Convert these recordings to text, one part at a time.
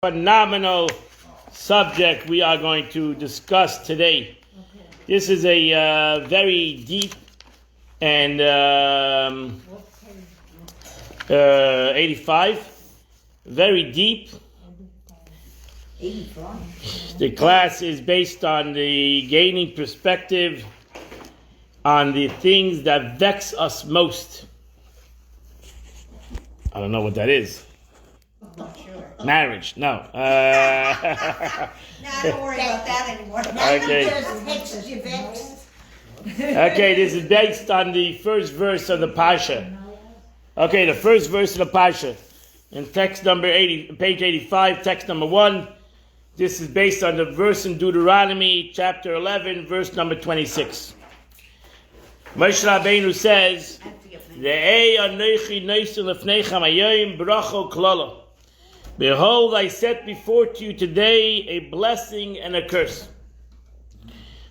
Phenomenal subject we are going to discuss today. This is a very deep and 85, very deep. The class is based on the gaining perspective on the things that vex us most. I don't know what that is. Marriage, no. No, I don't worry about that anymore. Okay. Okay, this is based on the first verse of the Parsha. Okay, the first verse of the Parsha. In text number 80, page 85, text number 1. This is based on the verse in Deuteronomy, chapter 11, verse number 26. Moshe Rabbeinu says, Re'ei anochi nosen lefnechem hayom bracha klala. Behold, I set before to you today a blessing and a curse.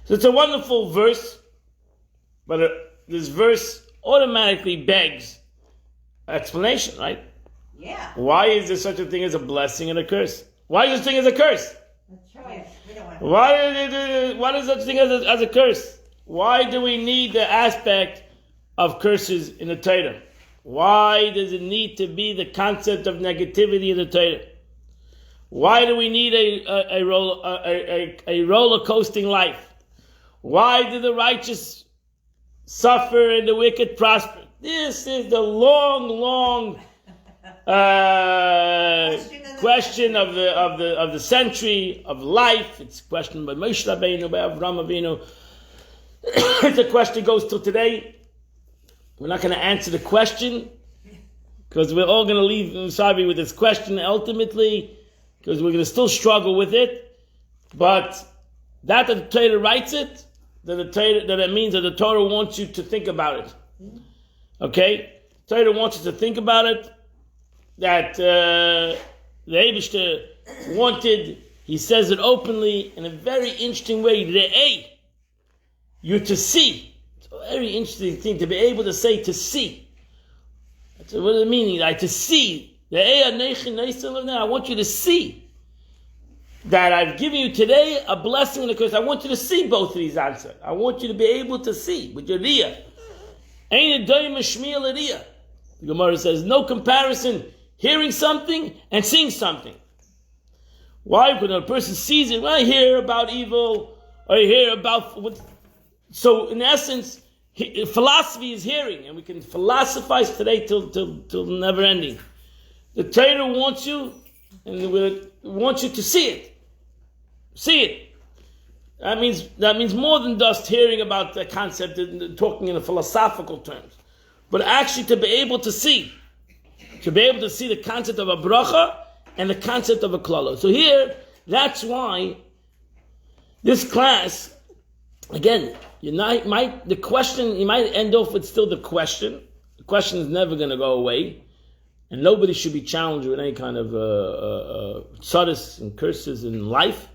So it's a wonderful verse, but this verse automatically begs explanation, right? Yeah. Why is there such a thing as a blessing and a curse? Why is there such a thing as a curse? That's right. We don't want to. What is such a thing as a curse? Why do we need the aspect of curses in the Torah? Why does it need to be the concept of negativity in the Torah? Why do we need a roller coasting life? Why do the righteous suffer and the wicked prosper? This is the long question of the century of life. It's a question by Moshe Rabbeinu, by Avraham Avinu. It's a question that goes till today. We're not going to answer the question because we're all going to leave Sabi with this question ultimately because we're going to still struggle with it. But that the Torah writes it, that it means that the Torah wants you to think about it. Okay? Torah wants you to think about it. That the Eibishter wanted, he says it openly in a very interesting way. Re'ei, you're to see. It's a very interesting thing to be able to say to see. That's what does it mean? Like to see. I want you to see that I've given you today a blessing and a curse. I want you to see both of these answers. I want you to be able to see with your riyah. The Gemara says no comparison hearing something and seeing something. Why? Because when a person sees it, when I hear about evil or I hear about what. So in essence, philosophy is hearing, and we can philosophize today till never ending. The Torah wants you, and wants you to see it. See it. That means more than just hearing about the concept and talking in a philosophical terms, but actually to be able to see the concept of a bracha and the concept of a klala. So here, that's why this class, again, you might end off with still the question. The question is never going to go away, and nobody should be challenged with any kind of tzaddis and curses in life.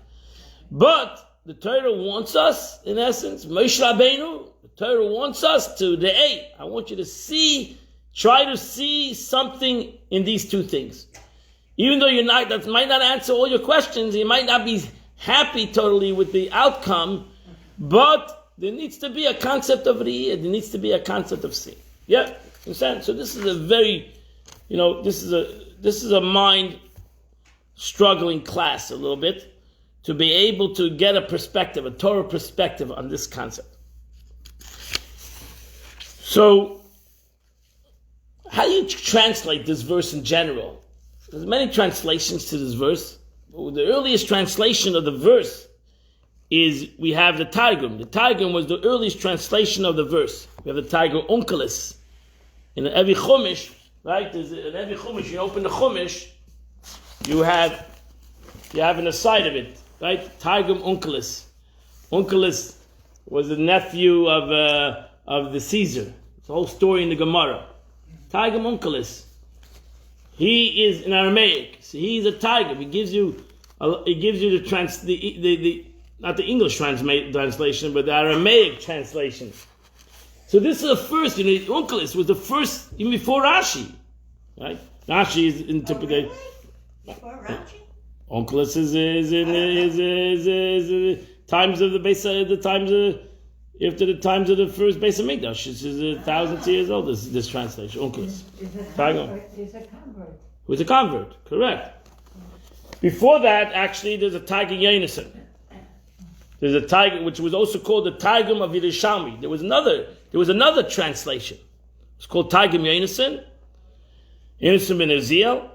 But the Torah wants us, in essence, Moshe Rabbeinu, the Torah wants us to I want you to try to see something in these two things. Even though that might not answer all your questions, you might not be happy totally with the outcome, but there needs to be a concept of riyah. There needs to be a concept of seeing. Yeah, understand? So this is a very, this is a mind struggling class a little bit to be able to get a perspective, a Torah perspective on this concept. So, how do you translate this verse in general? There's many translations to this verse. The earliest translation of the verse is we have the Targum. The Targum was the earliest translation of the verse. We have the Targum Onkelos. In every Chumash, right? In every Chumash, you open the Chumash, you have in the side of it, right? Targum Onkelos. Onkelos was the nephew of the Caesar. It's the whole story in the Gemara. Targum Onkelos. He is in Aramaic, so he's a Targum. He gives you the not the English translation, but the Aramaic translation. So this is the first, Onkelos was the first, even before Rashi, right? Rashi is interpreted. Before Rashi? Onkelos is times of the base, the times of after the times of the first base of Mikdash. This is thousands of years old. This translation. Onkelos. Is a convert. Who's a convert? Correct. Before that, actually, there's a Targum Yonason. There's a Targum which was also called the Targum of Yerushalmi. There was another translation. It's called Targum Yonason. Yonason ben Uziel.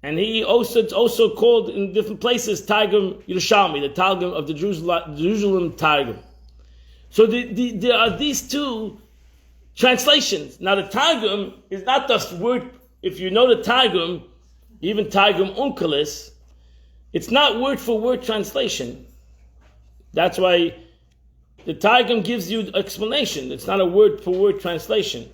And it's also called in different places Targum Yerushalmi, the Targum of the Jerusalem Targum. So there are these two translations. Now the Targum is not just word. If you know the Targum, even Targum Onkelos, it's not word for word translation. That's why the Targum gives you explanation. It's not a word for word translation.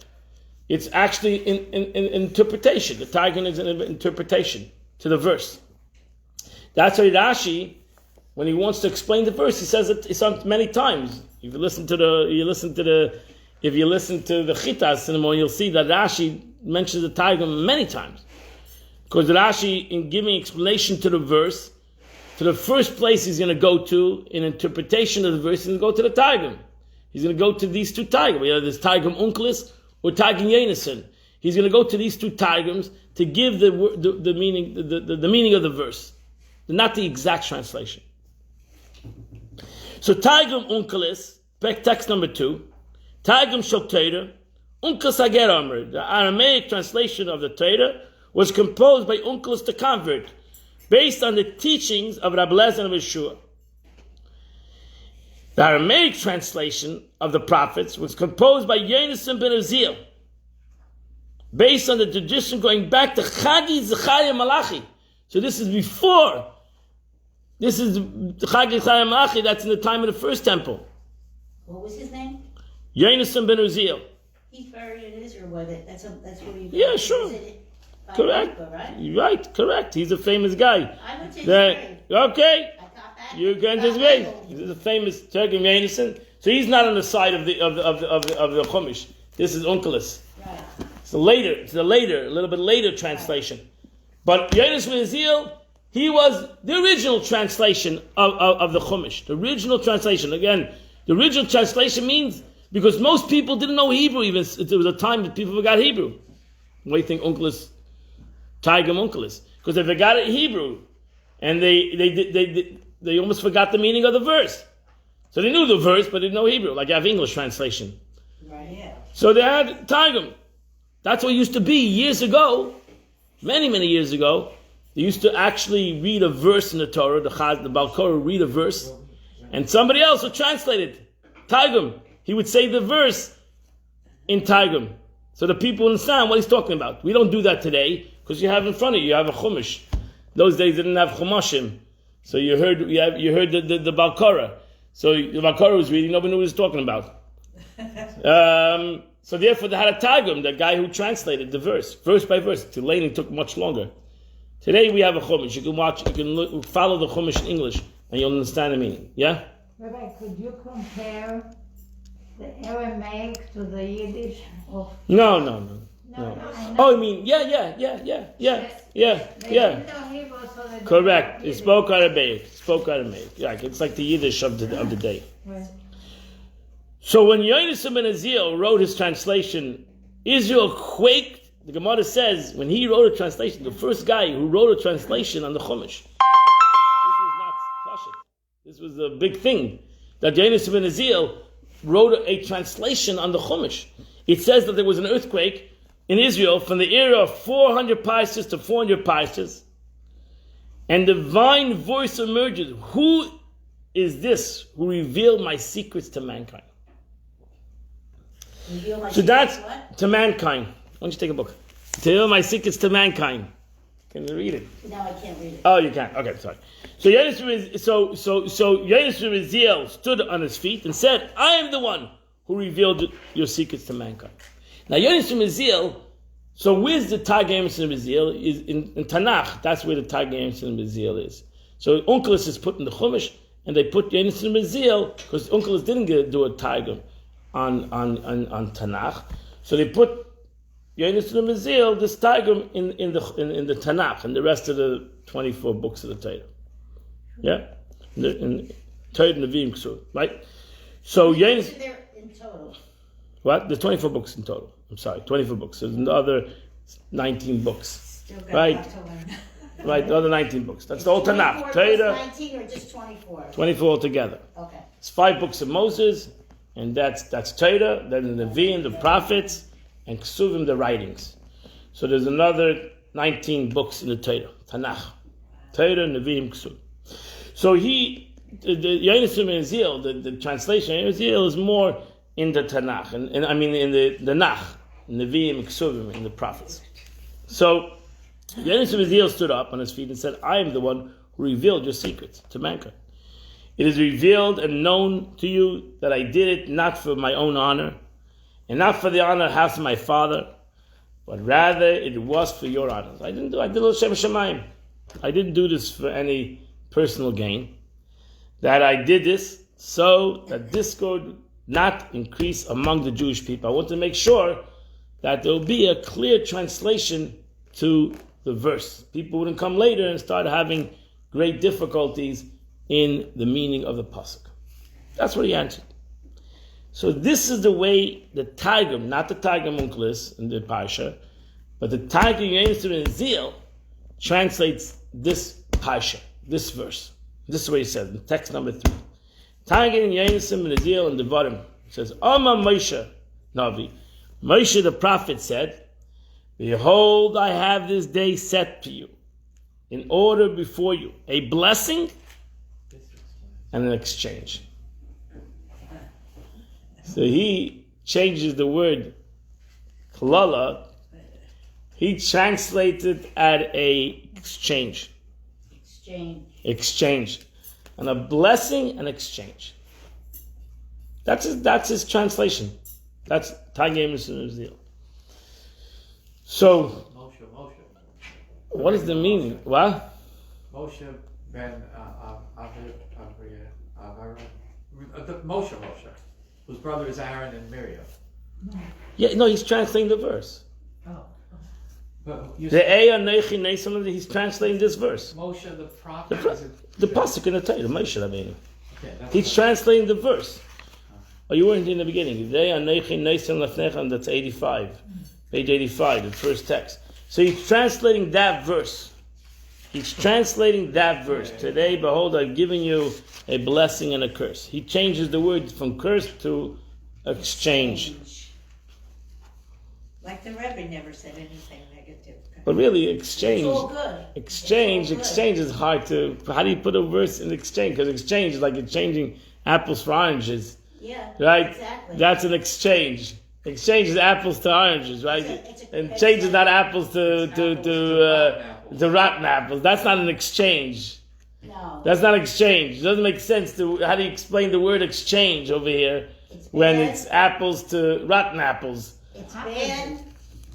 It's actually in interpretation. The Targum is an interpretation to the verse. That's why Rashi, when he wants to explain the verse, he says it many times. If you listen to the Chitas cinema, you'll see that Rashi mentions the Targum many times. Because Rashi, in giving explanation to the verse, to the first place he's going to go to in interpretation of the verse, he's going to go to the Targum. He's going to go to these two Targum. There's Targum Onkelos or Targum Yonason. He's going to go to these two Targums to give the meaning, the meaning of the verse, not the exact translation. So Targum Onkelos, text number 2, Targum Shel Torah, Onkelos Hager Omer, the Aramaic translation of the Torah, was composed by Onkelos the convert, based on the teachings of Rabbi Lezer of Yeshua. The Aramaic translation of the prophets was composed by Yonason ben Uziel, based on the tradition going back to Chagi Zechariah Malachi. So this is before. This is Chagi Zechariah Malachi. That's in the time of the first temple. What was his name? Yonason ben Uziel. He's buried in Israel, was it? That's where you. Yeah, sure. Correct. Right, correct. He's a famous guy. I would say okay. I got that. You can disagree. He's a famous Targum Yonason. So he's not on the side of the Chumash. This is Onkelos. Right. It's a little bit later translation. But Yonason ben Uziel, he was the original translation of the Chumash. The original translation. Again, the original translation means because most people didn't know Hebrew even. There was a time that people forgot Hebrew. What do you think Onkelos? Targum Onkelos, because they forgot it Hebrew, and they almost forgot the meaning of the verse. So they knew the verse, but they didn't know Hebrew, like you have English translation. Right. Yeah. So they had Targum. That's what it used to be years ago, many years ago. They used to actually read a verse in the Torah. The Baal Korah would read a verse, and somebody else would translate it. Targum. He would say the verse in Targum, so the people understand what he's talking about. We don't do that today. Because you have in front of you have a chumash. Those days they didn't have chumashim, so you heard the Baal Korah. So the Baal Korah was reading, nobody knew what he was talking about. So therefore they had a Targum, the guy who translated the verse by verse. To later took much longer. Today we have a chumash. You can follow the chumash in English, and you'll understand the meaning. Yeah. Rabbi, could you compare the Aramaic to the Yiddish of? No. No. Oh, you mean yeah. They didn't know Hebrew, so they Correct. didn't know It spoke Aramaic. Like it's like the Yiddish of the day. Right. So when Yonason ben Uziel wrote his translation, Israel quaked. The Gemara says when he wrote a translation, the first guy who wrote a translation on the Chumash. This was not Parsha. This was a big thing that Yonason ben Uziel wrote a translation on the Chumash. It says that there was an earthquake in Israel from the era of 400 Parshas to 400 Parshas, and divine voice emerges. Who is this who revealed my secrets to mankind? So that's what? to mankind. Why don't you take a book? To reveal my secrets to mankind. Can you read it? No, I can't read it. Oh, you can. Okay, sorry. So Yonason ben Uziel stood on his feet and said, "I am the one who revealed your secrets to mankind." Now, Yonason ben Uziel, so where's the Targum Yonason ben Uziel? Is in Tanakh, that's where the Targum Yonason ben Uziel is. So Onkelos is put in the Chumash, and they put Yonason ben Uziel, because Onkelos didn't do a Targum on Tanakh. So they put Yonasan Mazil, this Targum in the Tanakh and the rest of the 24 books of the Torah. Yeah? In Torah Nevi'im Ksur, right? So Yonasan... There in total. What? There's 24 books in total. I'm sorry, 24 books. There's another 19 books. Still got Right. a lot to learn. Right, the other 19 books. That's the whole 24 Tanakh. plus Torah, 19 or just 24? 24 altogether. Okay. It's 5 books of Moses, and that's Torah, then the Nevi'im, the prophets, and Ksuvim, the writings. So there's another 19 books in the Torah, Tanakh. Torah, Nevi'im, Ksuvim. So the Yonasan ben Azil, the translation of Azil is more in the Tanakh, and I mean in the Nach, Nevi'im, Ksuvim, in the prophets. So Yonasan ben Azil stood up on his feet and said, I am the one who revealed your secrets to mankind. It is revealed and known to you that I did it not for my own honor, and not for the honor of the house of my father, but rather it was for your honor. I did L'Shem Shamayim. I didn't do this for any personal gain. That I did this so that discord not increase among the Jewish people. I want to make sure that there will be a clear translation to the verse. People wouldn't come later and start having great difficulties in the meaning of the pasuk. That's what he answered. So this is the way the Targum, not the Targum Onkelos in the Parsha, but the Targum Yonasan ben Azil translates this Parsha, this verse. This is what he says in text number 3. Targum Yonasan ben Azil in the bottom says, Oma Moshe Navi. Moshe the prophet said, Behold, I have this day set to you, in order before you, a blessing and an exchange. So he changes the word klala. He translated at a exchange. Exchange. And a blessing and exchange. That's his translation. That's Targum Yonasan ben Azil. So, Moshe. what is the meaning? What? Moshe ben Moshe, whose brother is Aaron and Miriam. Yeah, no, he's translating the verse. But you The said Eya Nechi Neisam, he's translating this verse. Moshe the prophet. The pasuk in the Torah, Moshe Rabbeinu. Okay, He's translating the verse. Oh, you weren't in the beginning. The Eya Nechi Neisam Lefnechem, that's 85. Page 85, the first text. So he's translating that verse. Today, behold, I've given you a blessing and a curse. He changes the word from curse to exchange. Like the Rebbe never said anything negative. But really, exchange. It's all good. Exchange is hard to. How do you put a verse in exchange? Because exchange is like exchanging apples for oranges, Yeah, right? exactly. That's an exchange. Exchange is apples to oranges, right? And change is not apples to rotten apples. That's not an exchange. No. That's not exchange. It doesn't make sense to. How do you explain the word exchange over here when it's apples to rotten apples? It's bad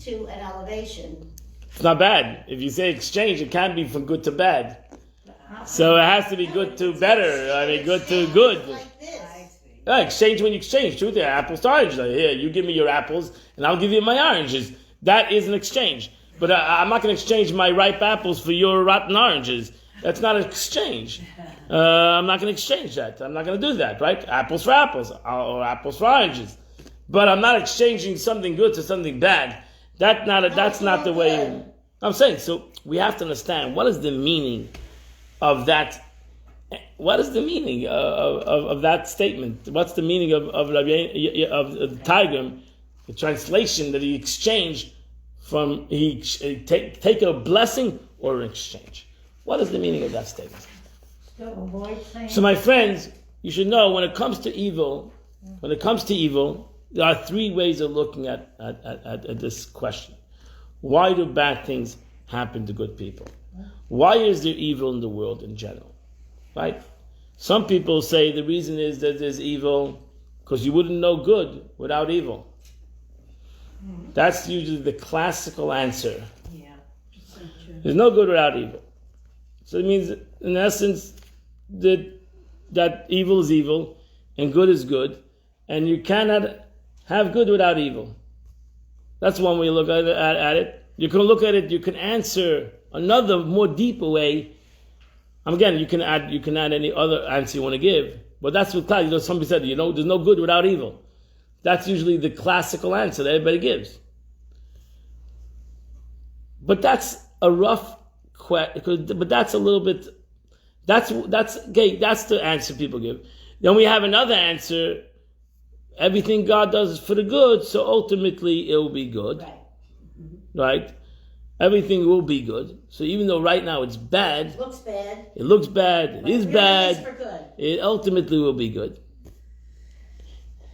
to an elevation. It's not bad. If you say exchange, it can't be from good to bad. So it has to be good to better. I mean, good to good. Like this. Exchange when you exchange. Truth, apples to oranges. Here, you give me your apples, and I'll give you my oranges. That is an exchange. But I'm not going to exchange my ripe apples for your rotten oranges. That's not an exchange. I'm not going to exchange that. I'm not going to do that, right? Apples for apples, or apples for oranges. But I'm not exchanging something good to something bad. That's not the way. I'm saying. So we have to understand what is the meaning of that. What is the meaning of that statement? What's the meaning of the Targum, the translation that he exchanged from take a blessing or an exchange? What is the meaning of that statement? So my friends, you should know when it comes to evil, there are 3 ways of looking at this question. Why do bad things happen to good people? Why is there evil in the world in general? Right? Some people say the reason is that there's evil because you wouldn't know good without evil. That's usually the classical answer. Yeah. There's no good without evil. So it means, in essence, that evil is evil and good is good, and you cannot have good without evil. That's one way you look at it. You can look at it. You can answer another more deeper way. Again, you can add any other answer you want to give. But that's what somebody said. There's no good without evil. That's usually the classical answer that everybody gives. But that's a rough question. But that's a little bit. That's okay. That's the answer people give. Then we have another answer. Everything God does is for the good, so ultimately it will be good. Right? Everything will be good. So even though right now it's bad, it looks bad, it is bad, for good. It ultimately will be good.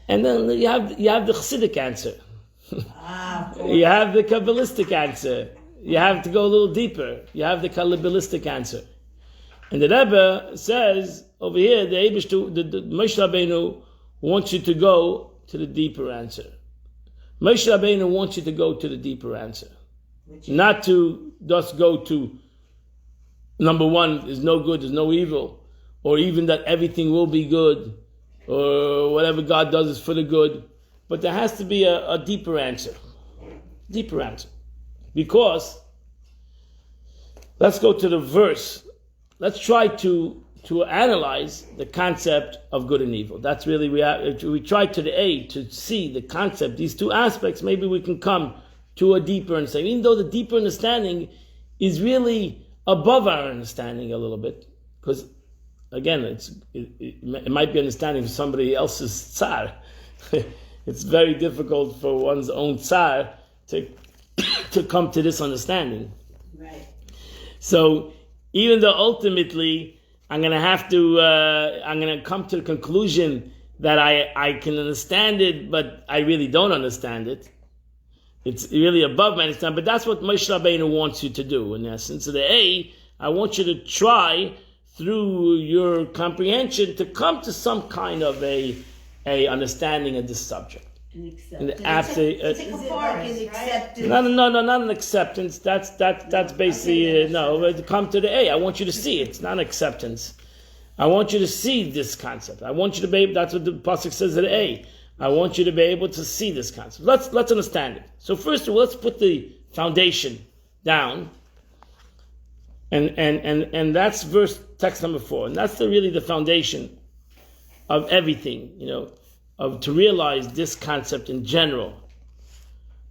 And then you have the Chassidic answer. You have the Kabbalistic answer. You have to go a little deeper. You have the Kabbalistic answer. And the Rebbe says over here, the Moshe Rabbeinu wants you to go to the deeper answer. Moshe Rabbeinu wants you to go to the deeper answer. Not to just go to number one, there's no good, there's no evil, or even that everything will be good, or whatever God does is for the good. But there has to be a deeper answer. Deeper answer. Because, let's go to the verse. Let's try to analyze the concept of good and evil. That's really, we try to see the concept, these two aspects, maybe we can come to a deeper understanding. Even though the deeper understanding is really above our understanding a little bit. Because, again, it might be understanding for somebody else's tsar. It's very difficult for one's own tsar to come to this understanding. Right. So, even though ultimately I'm going to come to the conclusion that I can understand it, but I really don't understand it. It's really above my understanding, but that's what Moshe Rabbeinu wants you to do, in essence. So I want you to try, through your comprehension, to come to some kind of a understanding of this subject. It's a acceptance. No, not an acceptance. That's basically no. Come to the I want you to see it. It's not an acceptance. I want you to see this concept. I want you to be able. That's what the pasuk says at I want you to be able to see this concept. Let's understand it. So first of all, let's put the foundation down. And that's text number 4, and that's really the foundation of everything. To realize this concept in general.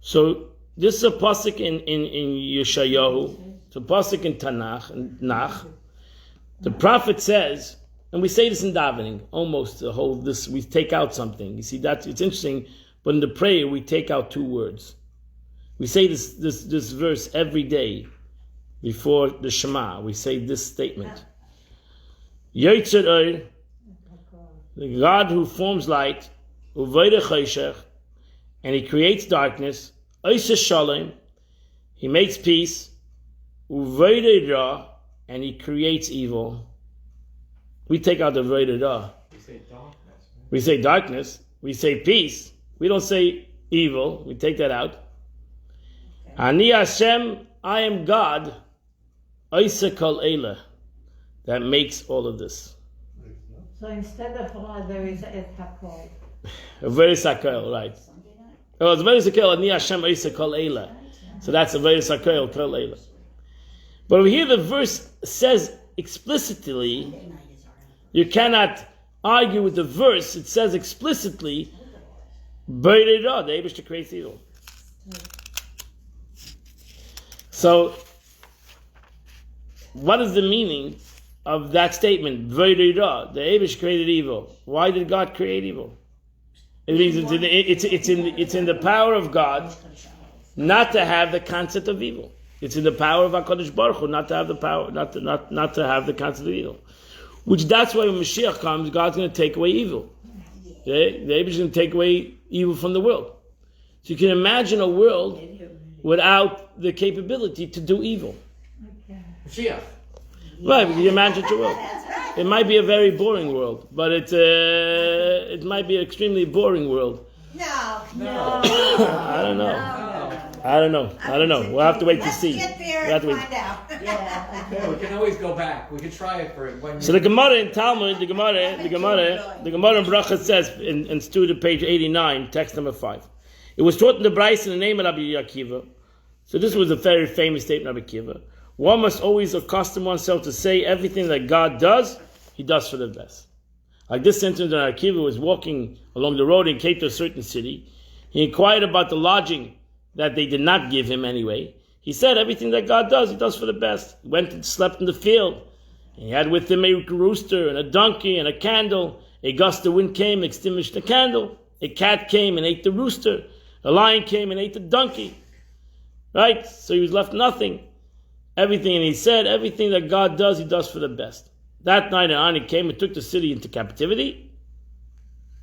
So this is a pasuk in Yeshayahu, it's a pasuk in Tanakh, and Nach. The prophet says, and we say this in davening, almost the whole this we take out something. You see that it's interesting, but in the prayer we take out 2 words. We say this verse every day before the Shema. We say this statement: Yotzer Or, the God who forms light, and he creates darkness, he makes peace, and he creates evil. We take out the Ra. We say darkness. Right? We say darkness. We say peace. We don't say evil. We take that out. Ani Hashem, I am God, Kol Eila, that makes all of this. So instead of Ra, there is Et HaKol. A very sakel, right? Oh, it's very sakel. Ani Hashem Isa Kol Eila. So that's a very sakel Kol Eila. But over here, the verse says explicitly. You cannot argue with the verse. It says explicitly, the Eibush creates evil. So, what is the meaning of that statement? The Eibush created evil. Why did God create evil? It means it's in the power of God not to have the concept of evil. It's in the power of HaKadosh Baruch Hu not to have the power, not to have the concept of evil. Which that's why when Mashiach comes, God's going to take away evil. Okay? The Eibush is going to take away evil from the world. So you can imagine a world without the capability to do evil. Mashiach. Right, you can imagine such a world. It might be a very boring world, but it might be an extremely boring world. No. I don't know. We'll have to wait to see. Let's get there and find out. Yeah, we can always go back. We can try it for one. So the Gemara in Talmud, the Gemara in Bracha says in student page 89, text number 5. It was taught in the Bryce in the name of Rabbi Akiva. So this was a very famous statement of Rabbi Akiva. One must always accustom oneself to say everything that God does, He does for the best. Like this sentence that Rabbi Akiva was walking along the road and came to a certain city. He inquired about the lodging that they did not give him anyway. He said everything that God does, He does for the best. He went and slept in the field. He had with him a rooster and a donkey and a candle. A gust of wind came, extinguished the candle. A cat came and ate the rooster. A lion came and ate the donkey. Right? So he was left nothing. Everything, and he said, everything that God does, He does for the best. That night, an army came and took the city into captivity.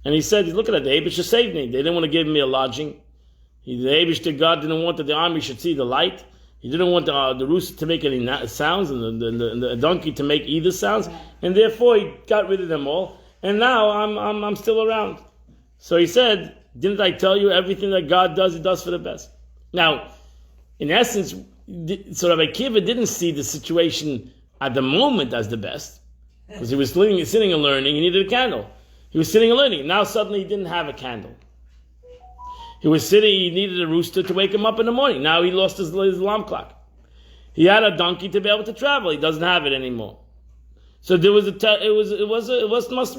And he said, look at that, the Abishah saved me. They didn't want to give me a lodging. The Abishah God didn't want that the army should see the light. He didn't want the rooster to make any sounds and the donkey to make either sounds. And therefore, He got rid of them all. And now I'm still around. So he said, didn't I tell you everything that God does, He does for the best? Now, in essence, so Rabbi Akiva didn't see the situation at the moment as the best, because he was sitting and learning. He needed a candle. He was sitting and learning. Now suddenly he didn't have a candle. He was sitting. He needed a rooster to wake him up in the morning. Now he lost his alarm clock. He had a donkey to be able to travel. He doesn't have it anymore. So there was must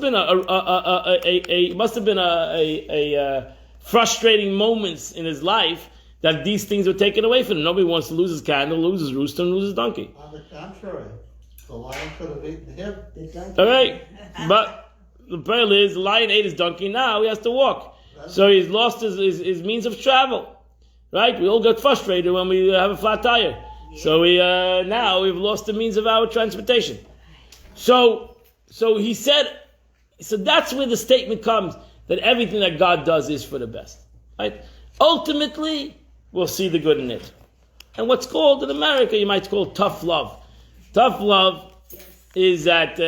have been a frustrating moments in his life that these things were taken away from him. Nobody wants to lose his candle, lose his rooster, and lose his donkey. On the contrary, the lion could have eaten him. All right, but the problem is the lion ate his donkey. Now he has to walk, so he's lost his means of travel. Right? We all get frustrated when we have a flat tire. So now we've lost the means of our transportation. So he said. So that's where the statement comes that everything that God does is for the best. Right? Ultimately, we'll see the good in it. And what's called in America, you might call tough love. Tough love is that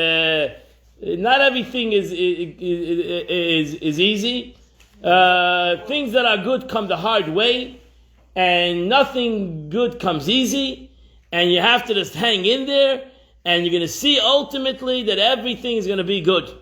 not everything is easy. Things that are good come the hard way, and nothing good comes easy. And you have to just hang in there, and you're going to see ultimately that everything is going to be good.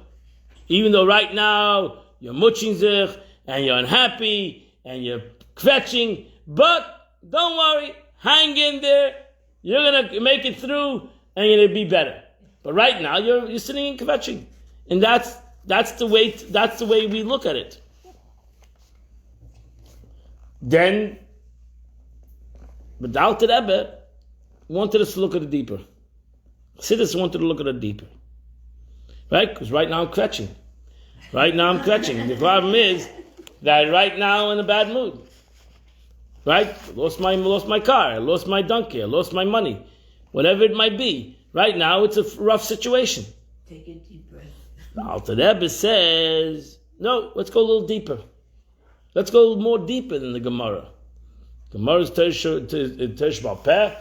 Even though right now you're mutching zich, and you're unhappy, and you're kvetching, but don't worry, hang in there. You're gonna make it through, and you're gonna be better. But right now, you're sitting in kvetching, and that's the way we look at it. Then, but the Alter Rebbe wanted us to look at it deeper. Chassidus wanted to look at it deeper, right? Because right now I'm kvetching. The problem is that right now I'm in a bad mood. Right? I lost my car, I lost my donkey, I lost my money. Whatever it might be. Right now it's a rough situation. Take a deep breath. The Alter Rebbe says, no, let's go a little deeper. Let's go more deeper than the Gemara. Gemara's Teresh Baal Peh.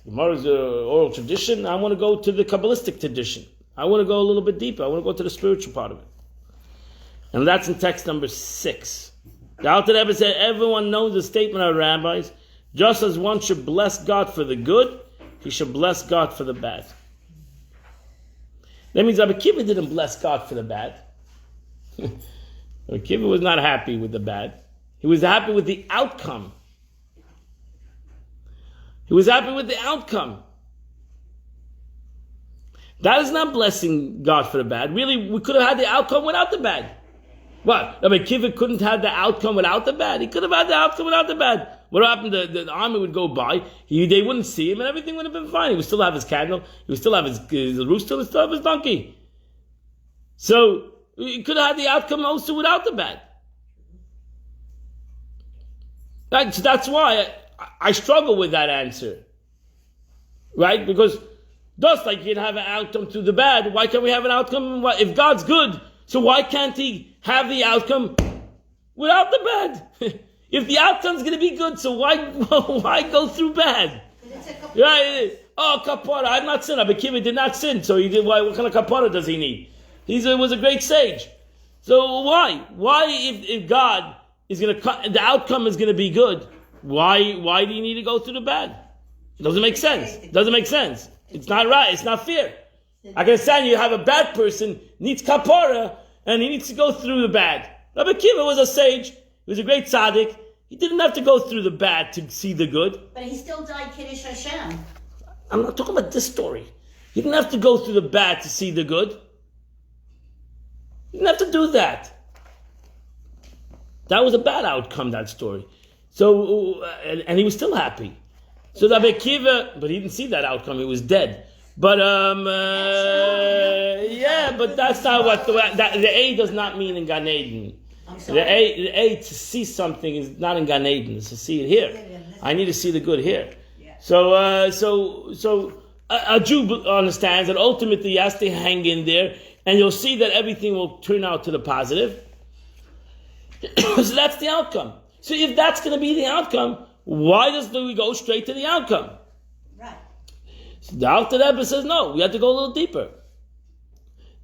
Gemara's oral tradition. I want to go to the Kabbalistic tradition. I want to go a little bit deeper. I want to go to the spiritual part of it. And that's in text number 6. The Alter Rebbe said, everyone knows the statement of rabbis, just as one should bless God for the good, he should bless God for the bad. That means Rabbi Akiva didn't bless God for the bad. Rabbi Akiva was not happy with the bad. He was happy with the outcome. That is not blessing God for the bad. Really, we could have had the outcome without the bad. What? Rabbi Akiva couldn't have the outcome without the bad? He could have had the outcome without the bad. What happened? The army would go by, they wouldn't see him, and everything would have been fine. He would still have his candle, he would still have his rooster, he would still have his donkey. So, he could have had the outcome also without the bad. That's why I struggle with that answer. Right? Because just like you can have an outcome to the bad, why can't we have an outcome? If God's good, so why can't He have the outcome without the bad? If the outcome's going to be good, so why go through bad? Right? Oh, kapara, I'm not sin. Rabbi Akiva did not sin, so he did. What kind of kapara does he need? He was a great sage. So why? Why, if God is going to, the outcome is going to be good, why do you need to go through the bad? It doesn't make sense. It's not right. It's not fair. I can understand you have a bad person, needs kapara, and he needs to go through the bad. Rabbi Akiva was a sage. He was a great tzaddik. He didn't have to go through the bad to see the good. But he still died Kiddush Hashem. I'm not talking about this story. He didn't have to go through the bad to see the good. He didn't have to do that. That was a bad outcome, that story. So, and he was still happy. So the Rabbi Akiva, but he didn't see that outcome. He was dead. But yeah, but that's not what the A does not mean in Gan Eden. The A to see something is not in Gan Eden. It's to see it here. I need to see the good here. So a Jew understands that ultimately he has to hang in there, and you'll see that everything will turn out to the positive. So that's the outcome. So if that's going to be the outcome, why do we go straight to the outcome? Right. So the Alter Rebbe says no. We have to go a little deeper.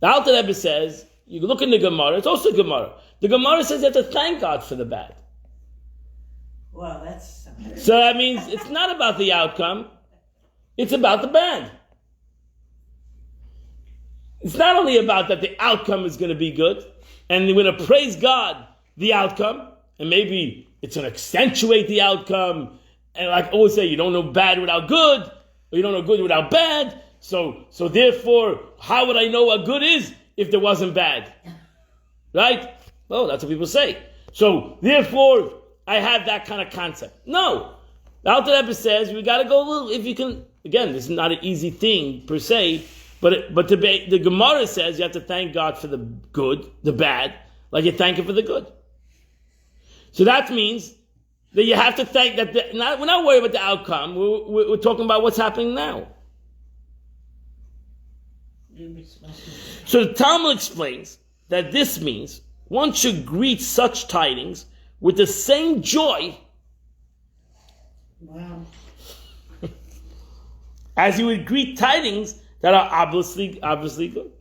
The Alter Rebbe says, you look in the Gemara. It's also Gemara. The Gemara says you have to thank God for the bad. Well, that's... So that means it's not about the outcome. It's about the bad. It's not only about that the outcome is going to be good, and we're going to praise God the outcome, and maybe it's going to accentuate the outcome. And like I always say, you don't know bad without good, or you don't know good without bad. So therefore, how would I know what good is if there wasn't bad? Right? Well, that's what people say. So therefore, I have that kind of concept. No. The Alter Rebbe says we got to go a little, if you can, again, this is not an easy thing per se, but the Gemara says you have to thank God for the good, the bad, like you thank Him for the good. So that means that you have to thank that. We're not worried about the outcome. We're talking about what's happening now. So the Talmud explains that this means one should greet such tidings with the same joy Wow. as you would greet tidings that are obviously good.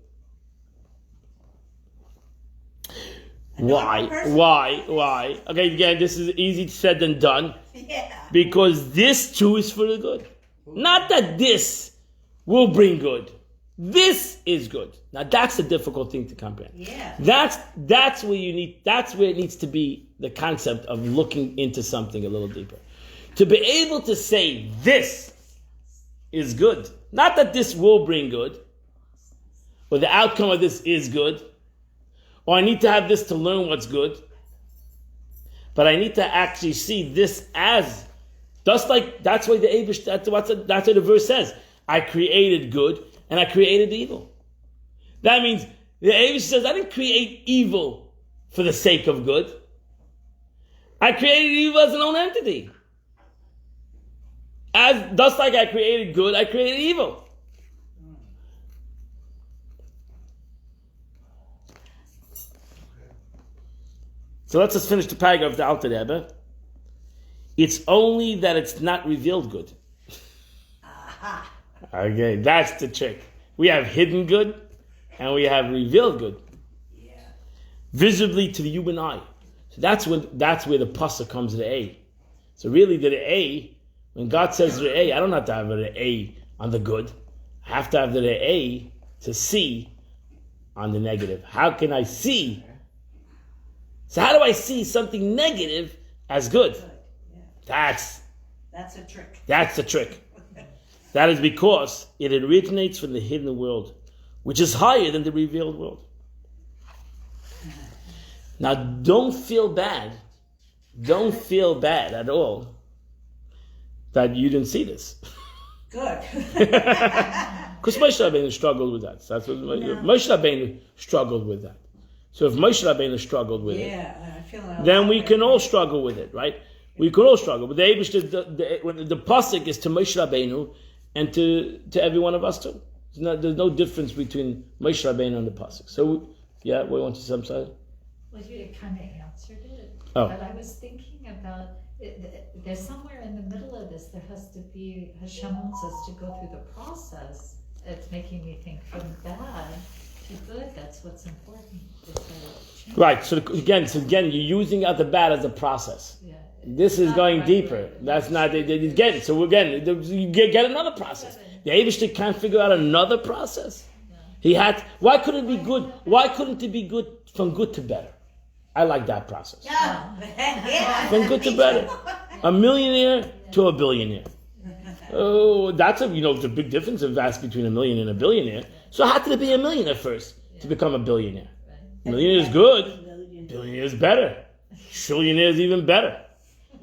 Why? Okay, again, this is easy said than done. Yeah. Because this too is for the good. Not that this will bring good. This is good. Now that's the difficult thing to comprehend. Yeah. That's where it needs to be the concept of looking into something a little deeper. To be able to say this is good. Not that this will bring good, or the outcome of this is good, or I need to have this to learn what's good, but I need to actually see this as, just like, that's why that's what the verse says. I created good, and I created evil. That means the Eibush says, I didn't create evil for the sake of good. I created evil as an own entity. Just like I created good, I created evil. So let's just finish the paragraph of the Alter Rebbe. It's only that it's not revealed good. Aha. Okay, that's the trick. We have hidden good and we have revealed good. Yeah. Visibly to the human eye. So that's where the Parsha comes to the A. So really the A, when God says the A, I don't have to have the A on the good. I have to have the A to see on the negative. How can I see? So how do I see something negative as good? Yeah. That's a trick. That's the trick. That is because it originates from the hidden world, which is higher than the revealed world. Now, don't feel bad. Don't feel bad at all that you didn't see this. Good. Because Moshe Rabbeinu struggled with that. That's what Moshe Rabbeinu struggled with that. So if Moshe Rabbeinu struggled with it, I feel then we can all struggle with it, right? We can all struggle. But the pasuk is to Moshe Rabbeinu and to every one of us too. There's no difference between Moshe Rabbeinu and the pasuk. So, yeah, what do you want to say? I'm sorry. Well, you kind of answered it. Oh. But I was thinking about, there's somewhere in the middle of this, there has to be, Hashem wants us to go through the process. It's making me think from bad to good. That's what's important. Right. So again, you're using out the bad as a process. Yeah. This is going deeper. That's not again. So again, you get another process. The Eibush can't figure out another process. He had. Why couldn't it be good? Why couldn't it be good from good to better? I like that process. Yeah. From good to better. A millionaire to a billionaire. Oh, that's there's a big difference in vast between a million and a billionaire. So how could it be a millionaire first to become a billionaire? Millionaire is good. Billionaire is better. Trillionaire is even better.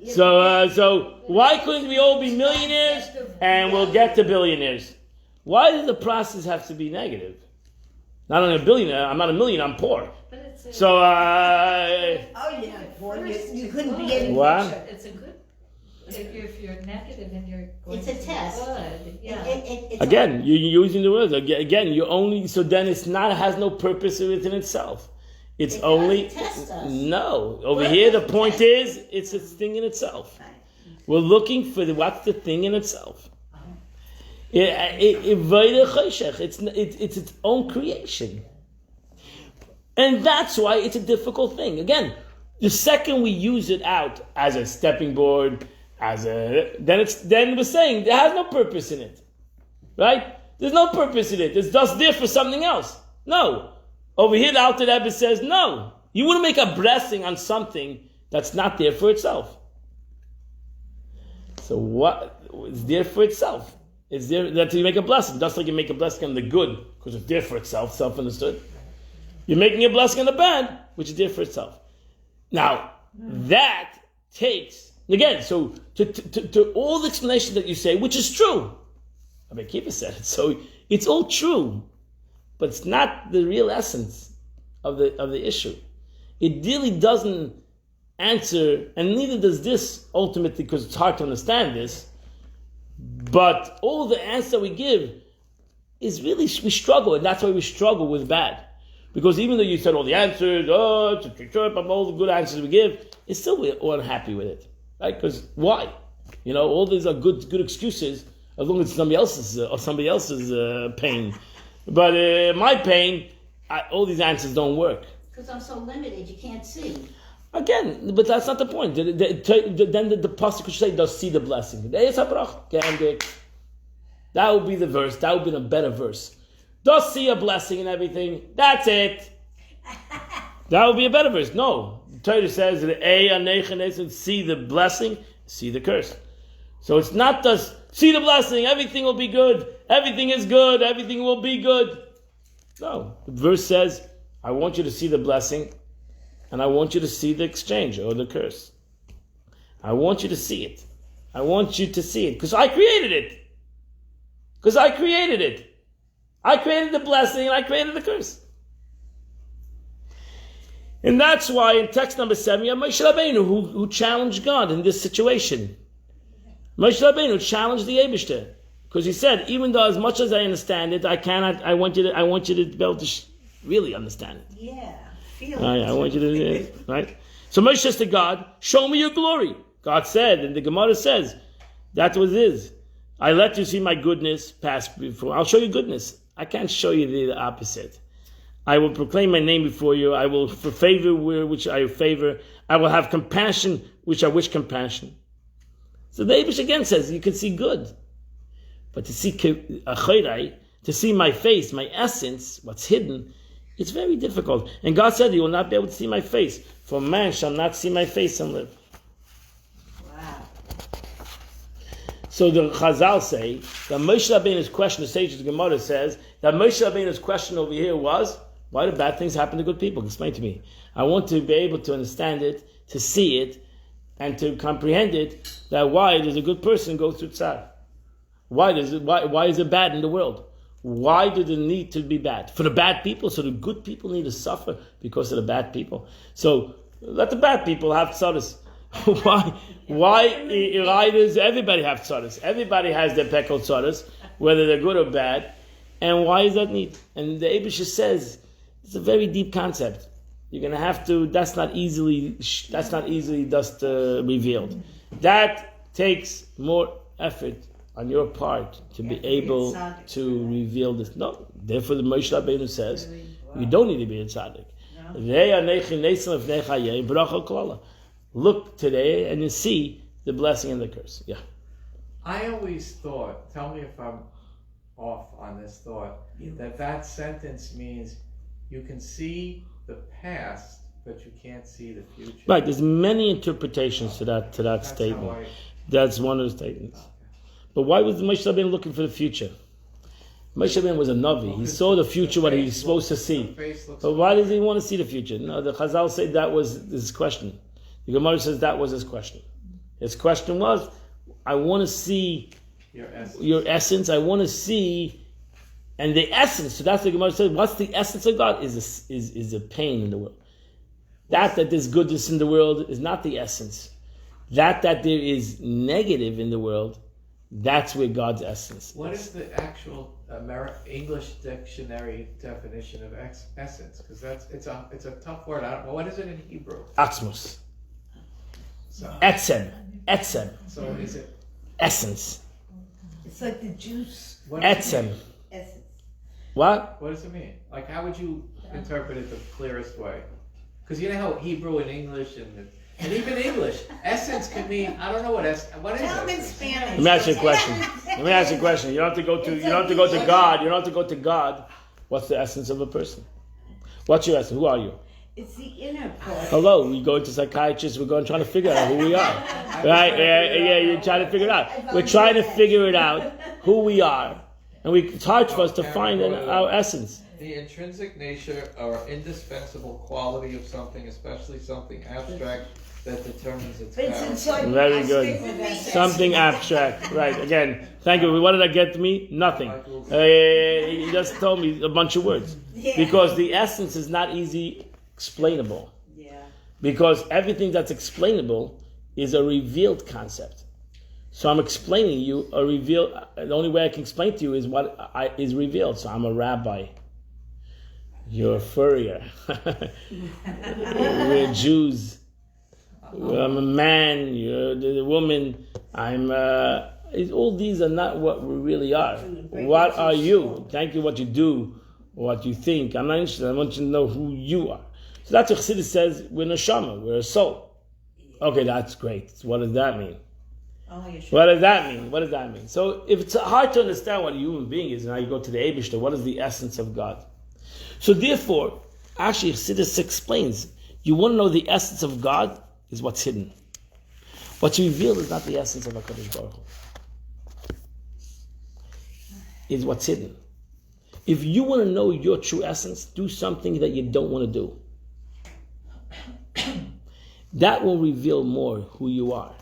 So why couldn't we all be millionaires and we'll get to billionaires? Why does the process have to be negative? Not only a billionaire, I'm not a millionaire, I'm poor. But it's a, So, Oh, yeah, boy, you couldn't be any What? richer. it's a good, if you're negative and you're going It's to a be test. good, yeah. It's again, you're using the words. Again, you only, so then it has no purpose within itself. It's It does only, test us. no. Over Well, here, the it point tests- is, it's a thing in itself. Right. We're looking for what's the thing in itself. It's its own creation. And that's why it's a difficult thing. Again, the second we use it out as a stepping board, then we're saying it has no purpose in it. Right? There's no purpose in it. It's just there for something else. No. Over here, the Alter Rebbe says, no. You wouldn't make a blessing on something that's not there for itself. So what is there for itself? It's there that you make a blessing. Just like you make a blessing on the good, because it's there for itself, self-understood. You're making a blessing on the bad, which is there for itself. Now, that takes, again, so to all the explanation that you say, which is true. I mean, Kiva said it, so it's all true, but it's not the real essence of the issue. It really doesn't answer, and neither does this ultimately, because it's hard to understand this, but all the answer we give is really, we struggle, and that's why we struggle with bad. Because even though you said all the answers, all the good answers we give, it's still we're unhappy with it, right? Because why? All these are good excuses as long as it's somebody else's pain. But my pain, all these answers don't work. Because I'm so limited, you can't see. Again, but that's not the point. Then the pasuk should say, "Does see the blessing." That would be the verse. That would be a better verse. Does see a blessing and everything. That's it. That would be a better verse. No, the Torah says that see the blessing, see the curse. So it's not just see the blessing. Everything will be good. Everything is good. Everything will be good. No, the verse says, "I want you to see the blessing, and I want you to see the exchange or the curse. I want you to see it. I want you to see it because I created it. Because I created it. I created the blessing and I created the curse." And that's why in text number 7, you have Moshe Rabbeinu who challenged God in this situation. Moshe Rabbeinu challenged the Eibishter because he said, even though as much as I understand it, I want you to be able to really understand it. Yeah, feel I want you to, right? So Moshe says to God, "Show me your glory." God said, and the Gemara says, that's what it is. I let you see my goodness pass before. I'll show you goodness. I can't show you the opposite. I will proclaim my name before you. I will favor which I favor. I will have compassion which I wish compassion. So the Eibush again says, you can see good. But to see my face, my essence, what's hidden, it's very difficult. And God said, you will not be able to see my face. For man shall not see my face and live. Wow. So the Chazal say that Moshe Rabbeinu's question, the sages of Gemara says, that Moshe Rabbeinu's question over here was, why do bad things happen to good people? Explain to me. I want to be able to understand it, to see it, and to comprehend it, that why does a good person go through tzar? Why is it bad in the world? Why do they need to be bad? For the bad people, so the good people need to suffer because of the bad people. So let the bad people have tzaras. Why does everybody have tzaras? Everybody has their pekel tzaras, whether they're good or bad. And why is that need? And the Eibush says it's a very deep concept. You're going to have to. That's not easily just revealed. That takes more effort on your part to be able to reveal this. No, therefore the Moshe Rabbeinu says you don't need to be a tzaddik. Look today and you see the blessing and the curse. Yeah. I always thought, tell me if I'm off on this thought, that sentence means you can see the past but you can't see the future. Right, there's many interpretations to that That's statement. how I- That's one of the statements. But why was Moshe Rabbeinu looking for the future? Moshe Rabbeinu was a Navi. He saw the future, what he was supposed to see. But why does he want to see the future? No, the Chazal say that was his question. The Gemara says that was his question. His question was, I want to see your essence. I want to see, and the essence. So that's the Gemara says. What's the essence of God? Is a pain in the world. That there's goodness in the world is not the essence. That there is negative in the world, that's where God's essence is. What is the actual English dictionary definition of essence? Because it's a tough word. I don't know. What is it in Hebrew? Atzmos. So, Etzem. so is it? Essence. It's like the juice What does it Etzem. mean? essence. What? What does it mean? Like, how would you interpret it the clearest way? Because you know how Hebrew and English and even English, essence can mean, I don't know what is Tell them in essence? Spanish. Let me ask you a question. Let me ask you a question. You don't have to go to. You don't have to go to God. You don't have to go to God. What's the essence of a person? What's your essence? Who are you? It's the inner part. Hello. We go to psychiatrists. We're going trying to figure out who we are. Right? Yeah. You're trying to figure it out. We're trying to figure it out who we are, and it's hard for us to find our essence. The intrinsic nature or indispensable quality of something, especially something abstract, that determines its But it's power. inside. Very I good. stick with that. Something abstract. Right. Again. Thank you. What did I get to me? Nothing. He just told me a bunch of words. Yeah. Because the essence is not easy explainable. Yeah. Because everything that's explainable is a revealed concept. So I'm explaining you a reveal. The only way I can explain to you is what is revealed. So I'm a rabbi. You're a furrier. We're Jews. I'm a man. You're the woman. I'm. All these are not what we really are. What are you? Thank you. What you do, what you think. I'm not interested. I want you to know who you are. So that's what Chassidus says. We're neshama. We're a soul. Okay, that's great. So what does that mean? Oh, you should. What does that mean? What does that mean? So if it's hard to understand what a human being is, and now you go to the Eibishter, what is the essence of God? So therefore, actually, Chassidus explains, you want to know the essence of God is what's hidden. What's revealed is not the essence of HaKadosh Baruch Hu. Is what's hidden. If you want to know your true essence, do something that you don't want to do. That will reveal more who you are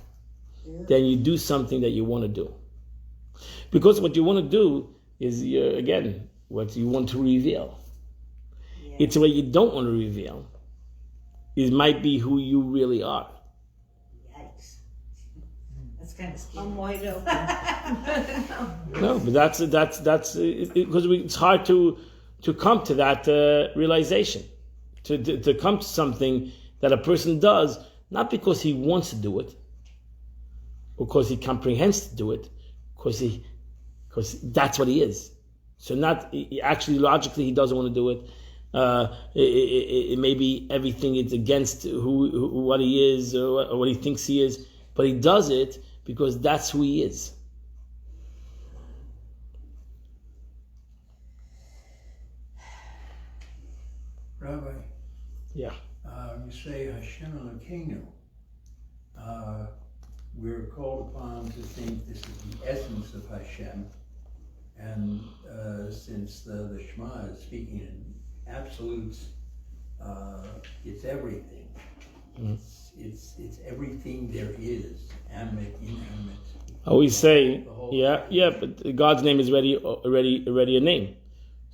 than you do something that you want to do. Because what you want to do is, again, what you want to reveal. It's what you don't want to reveal. It might be who you really are. Yikes. That's kind of scary. I'm wide open. No, but that's because it's hard to come to that realization, to come to something that a person does not because he wants to do it, because he comprehends to do it, because that's what he is. So actually logically he doesn't want to do it. It may be everything is against what he is or what he thinks he is, but he does it because that's who he is. Rabbi, Yeah. you say Hashem Elokeinu. We're called upon to think this is the essence of Hashem, and since the Shema is speaking in absolutes, it's everything. It's everything there is, animate, inanimate. I always say, but God's name is already a name.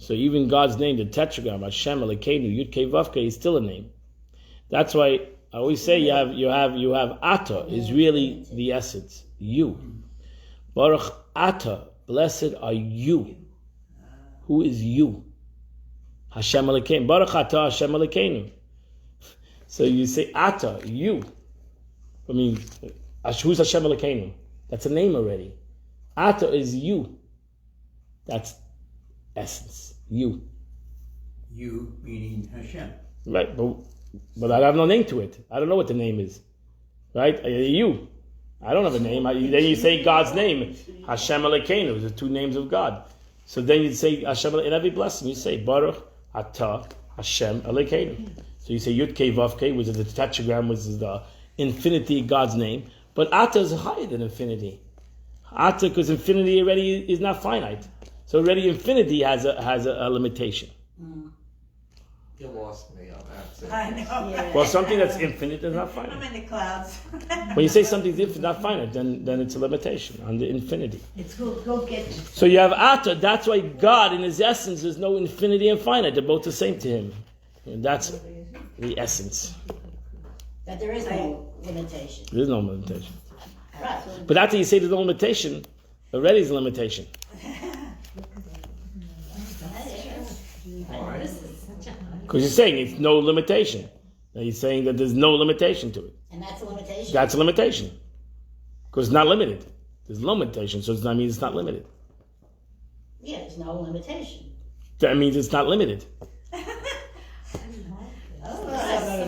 So even God's name, the Tetragram, Hashem Elokeinu, Yud Kei Vav Kei, is still a name. That's why I always say you have Ata is really the essence, you. Baruch Ata, blessed are you. Who is you? Hashem Elokeinu. Baruch Ata Hashem Elokeinu. So you say Ata, you. I mean, who's Hashem Elokeinu? That's a name already. Ata is you. That's essence. You. You meaning Hashem. Right, but I have no name to it. I don't know what the name is. Right? You. I don't have a name. Then you say God's name. Hashem Elokeinu. The two names of God. So then you say Hashem, in every blessing you say Baruch Atah Hashem Elokeinu. So you say Yud Kei Vav Kei, which is the tetragram, which is the infinity, God's name. But Ata is higher than infinity. Ata, because infinity already is not finite. So already infinity has a limitation. You lost me on that. I know. Yeah. Well, something that's infinite is not I'm finite. in the clouds. When you say something's infinite, not finite, then it's a limitation on the infinity. It's go get you. So you have Ata. That's why God, in His essence, is no infinity and finite. They're both the same to Him. And that's the essence. But there is no limitation. There is no limitation. Right. But after you say there's no limitation, already is a limitation. Because you're saying it's no limitation. Now you're saying that there's no limitation to it. And that's a limitation? That's a limitation. Because it's not limited. There's no limitation, so that means it's not limited. Yeah, there's no limitation. That means it's not limited.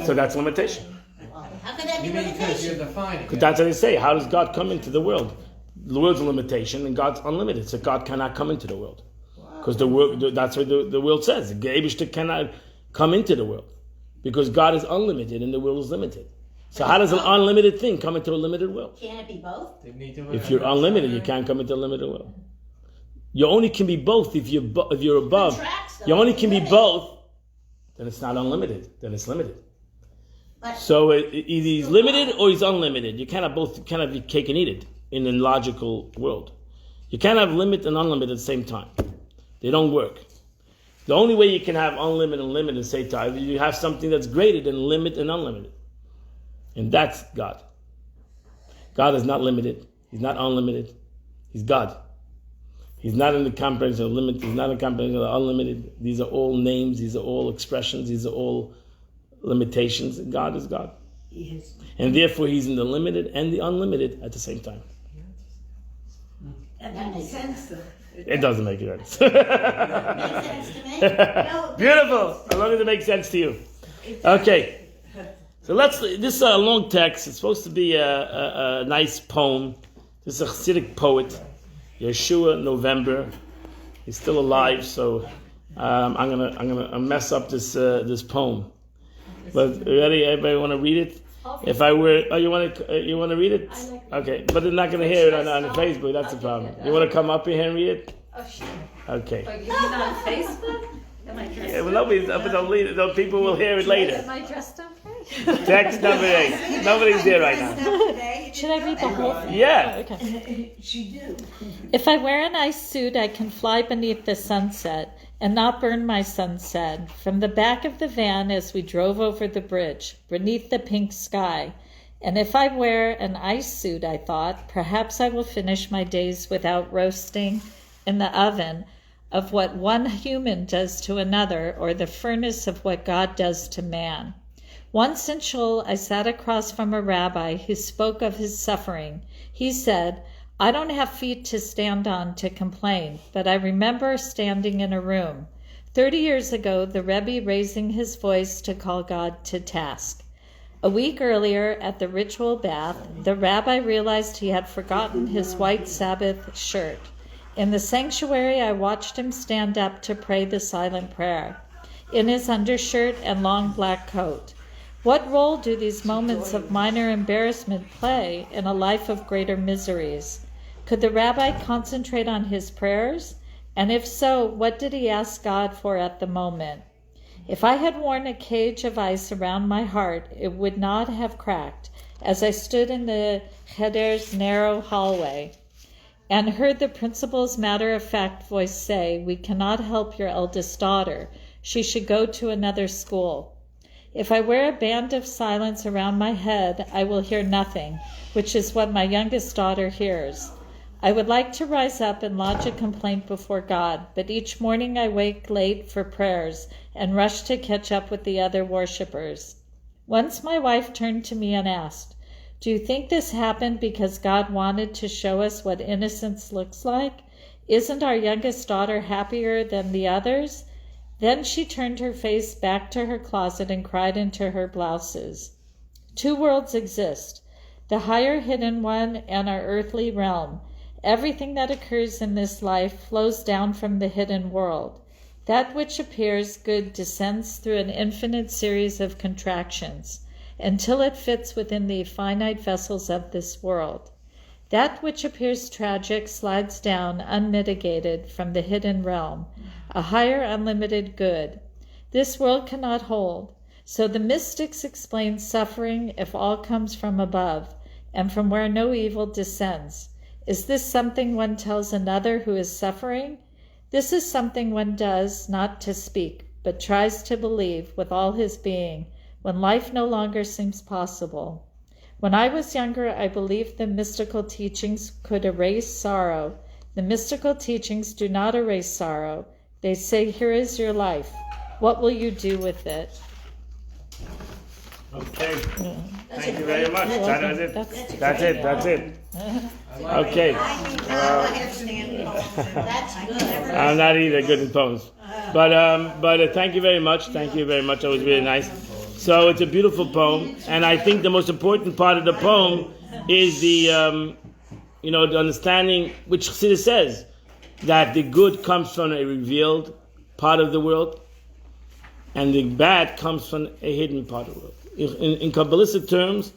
So that's limitation. How can that be You mean because you're limitation? defining Because it? that's what they say. How does God come into the world? The world's a limitation and God's unlimited. So God cannot come into the world. Because the world, that's what the world says. The Eibishter cannot come into the world. Because God is unlimited and the world is limited. So how does an unlimited thing come into a limited world? Can't it be both? They need to If you're unlimited, you can't come into a limited world. You only can be both if you're above. Contracts, though. You only can be Limited. both. Then it's not unlimited. Then it's limited. But So either he's limited or he's unlimited. You cannot be cake and eat it in a logical world. You can't have limit and unlimited at the same time. They don't work. The only way you can have unlimited and limited at the same time is you have something that's greater than limit and unlimited. And that's God. God is not limited. He's not unlimited. He's God. He's not in the comprehension of limit. He's not in the comprehension of unlimited. These are all names. These are all expressions. These are all limitations. God is God. Yes. And therefore he's in the limited and the unlimited at the same time. That makes sense, though. It doesn't make sense. makes sense to me. Beautiful. As long as it makes sense to you. Okay. So this is a long text. It's supposed to be a nice poem. This is a Hasidic poet, Yeshua November. He's still alive, so I'm gonna mess up this poem. But ready? Everybody want to read it? If I were, you want to read it? Okay, but they're not gonna hear it on Facebook. That's the problem. You want to come up here and read it? Oh, sure. Okay. Oh, you mean on Facebook? Am I dressed Yeah, well, no, people will hear it later. Am I dressed okay? Text number 8. Nobody's there right now. Should I read the whole thing? Yeah. Oh, okay. She do. If I wear an ice suit, I can fly beneath the sunset and not burn my sunset. From the back of the van as we drove over the bridge, beneath the pink sky. And if I wear an ice suit, I thought, perhaps I will finish my days without roasting in the oven of what one human does to another, or the furnace of what God does to man. Once in Shul, I sat across from a rabbi who spoke of his suffering. He said, I don't have feet to stand on to complain, but I remember standing in a room. 30 years ago, the Rebbe raising his voice to call God to task. A week earlier, at the ritual bath, the rabbi realized he had forgotten his white Sabbath shirt. In the sanctuary, I watched him stand up to pray the silent prayer, in his undershirt and long black coat. What role do these moments of minor embarrassment play in a life of greater miseries? Could the rabbi concentrate on his prayers? And if so, what did he ask God for at the moment? If I had worn a cage of ice around my heart, it would not have cracked as I stood in the Cheder's narrow hallway and heard the principal's matter-of-fact voice say, we cannot help your eldest daughter. She should go to another school. If I wear a band of silence around my head, I will hear nothing, which is what my youngest daughter hears. I would like to rise up and lodge a complaint before God, but each morning I wake late for prayers and rush to catch up with the other worshippers. Once my wife turned to me and asked, do you think this happened because God wanted to show us what innocence looks like? Isn't our youngest daughter happier than the others? Then she turned her face back to her closet and cried into her blouses. 2 worlds exist, the higher hidden one and our earthly realm. Everything that occurs in this life flows down from the hidden world. That which appears good descends through an infinite series of contractions until it fits within the finite vessels of this world. That which appears tragic slides down unmitigated from the hidden realm, a higher unlimited good. This world cannot hold. So the mystics explain suffering if all comes from above, and from where no evil descends. Is this something one tells another who is suffering? This is something one does, not to speak, but tries to believe with all his being, when life no longer seems possible. When I was younger, I believed the mystical teachings could erase sorrow. The mystical teachings do not erase sorrow. They say, here is your life. What will you do with it? Okay. That's Thank a you very great- much. that's That's it. a That's great it. That's it. Okay. I understand poems. That's good. I'm not either good in poems, but thank you very much. Thank you very much. That was really nice. So it's a beautiful poem, and I think the most important part of the poem is the the understanding, which Chassidus says, that the good comes from a revealed part of the world, and the bad comes from a hidden part of the world. In Kabbalistic terms,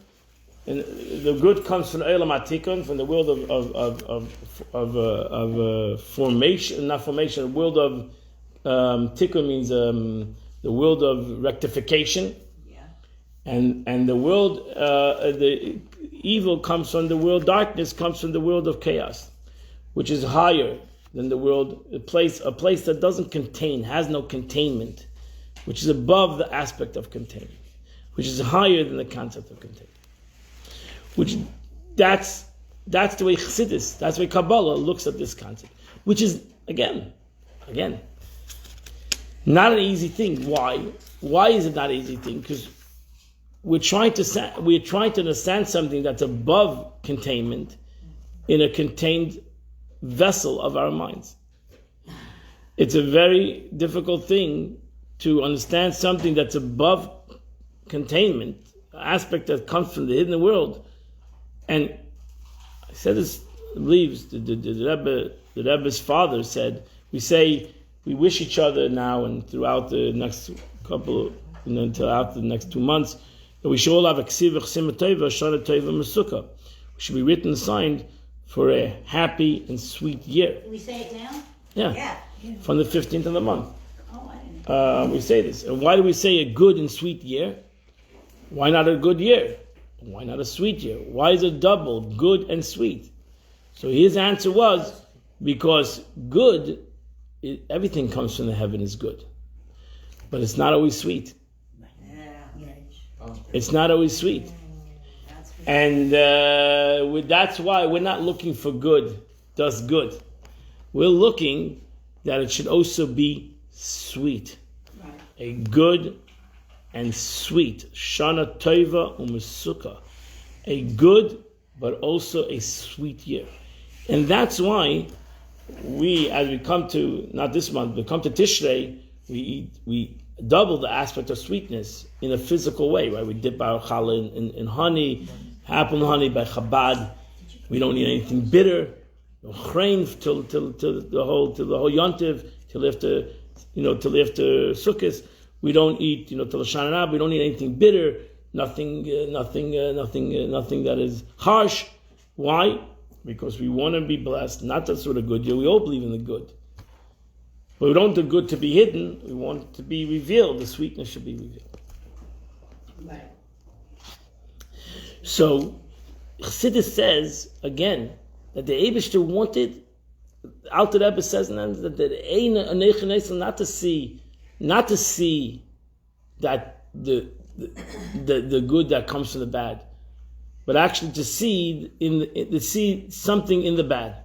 the good comes from Olam HaTikun, from the world of formation, not formation. The world of Tikun means the world of rectification, and the world, the evil comes from the world. Darkness comes from the world of chaos, which is higher than the world. A place that doesn't contain, has no containment, which is above the aspect of containment, which is higher than the concept of containment. Which that's the way Chassidus, that's the way Kabbalah looks at this concept, which is again, not an easy thing. Why? Why is it not an easy thing? Because we're trying to understand something that's above containment in a contained vessel of our minds. It's a very difficult thing to understand something that's above containment, aspect that comes from the hidden world. And I said this, I believe the Rebbe's father said, we wish each other now and throughout the next until after the next 2 months, that we should all have a ksiv chsima tova, shana tova mesukah. We should be written and signed for a happy and sweet year. Do we say it now? Yeah. From the 15th of the month. Oh, I didn't. We say this. And why do we say a good and sweet year? Why not a good year? Why not a sweet year? Why is it double, good and sweet? So his answer was, because good, everything comes from the heaven is good. But it's not always sweet. It's not always sweet. And that's why we're not looking for good, does good. We're looking that it should also be sweet. A good and sweet. Shana Tova Umesuka. A good, but also a sweet year. And that's why as we come to, not this month, but come to Tishrei, we double the aspect of sweetness in a physical way, right? We dip our challah in honey, apple and honey by Chabad. We don't eat anything bitter. No chrein till the whole yontiv, till after Sukkot. We don't eat, till Shana Rab. We don't eat anything bitter. Nothing that is harsh. Why? Because we want to be blessed. Not just with a good year. We all believe in the good. But we don't want the good to be hidden. We want it to be revealed. The sweetness should be revealed. Right. So, Chassidus says, again, that the Eibishter wanted, Alter Rebbe says that the not to see that the good that comes from the bad, but actually to see something in the bad.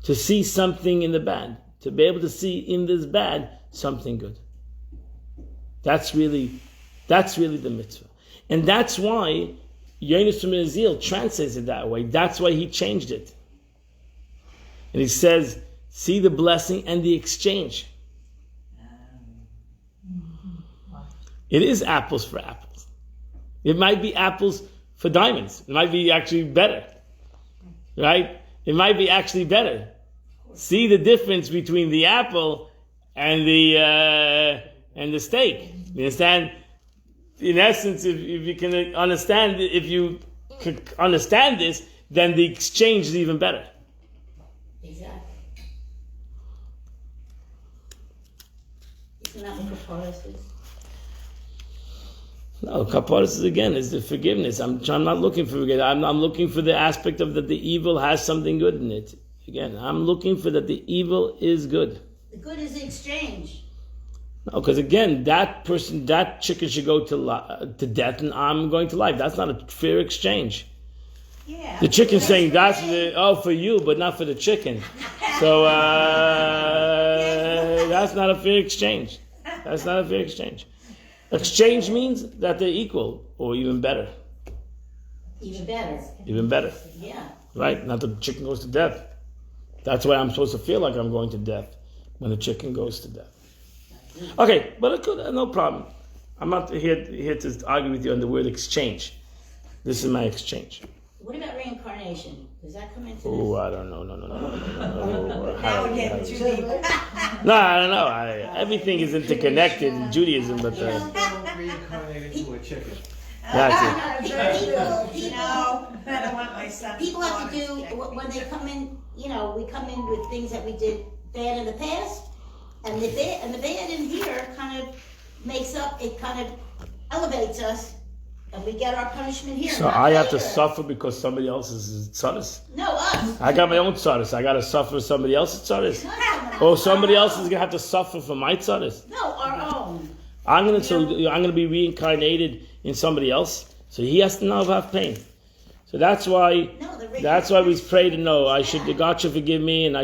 To see something in the bad. To be able to see in this bad something good. That's really the mitzvah. And that's why Yonis from Ezil translates it that way. That's why he changed it. And he says, see the blessing and the exchange. It is apples for apples. It might be apples for diamonds. It might be actually better. Right? It might be actually better. See the difference between the apple the steak. You understand? In essence, if you can understand this, then the exchange is even better. Exactly. Isn't that what Kaparas is? No, kaparas is the forgiveness. I'm not looking for forgiveness. I'm looking for the aspect of that the evil has something good in it. Again, I'm looking for that the evil is good. The good is the exchange. No, because again, that chicken should go to death, and I'm going to life. That's not a fair exchange. Yeah. The chicken's saying that's for you, but not for the chicken. So that's not a fair exchange. That's not a fair exchange. Exchange means that they're equal, or even better. Even better. Even better. Yeah. Right? Not the chicken goes to death. That's why I'm supposed to feel like I'm going to death when the chicken goes to death. Okay, but no problem. I'm not here to argue with you on the word exchange. This is my exchange. What about reincarnation? Does that come into Oh, this? I don't know. No. Now we're getting too deep. No, I don't know. Everything is interconnected in Judaism, but Don't reincarnate into a chicken. that's it. No, I don't want my son. People have to do, when they come in, we come in with things that we did bad in the past, and the bad in here kind of elevates us, and we get our punishment here. So not I have to later. suffer because somebody else is tzaddis? No, us. I got my own tzaddis. I got to suffer somebody else's tzaddis? Not someone Or else. somebody Our else is own. going to have to suffer for my tzaddis? No, our own. I'm gonna be reincarnated in somebody else, so he has to now have pain. So that's why we pray to know God should forgive me, and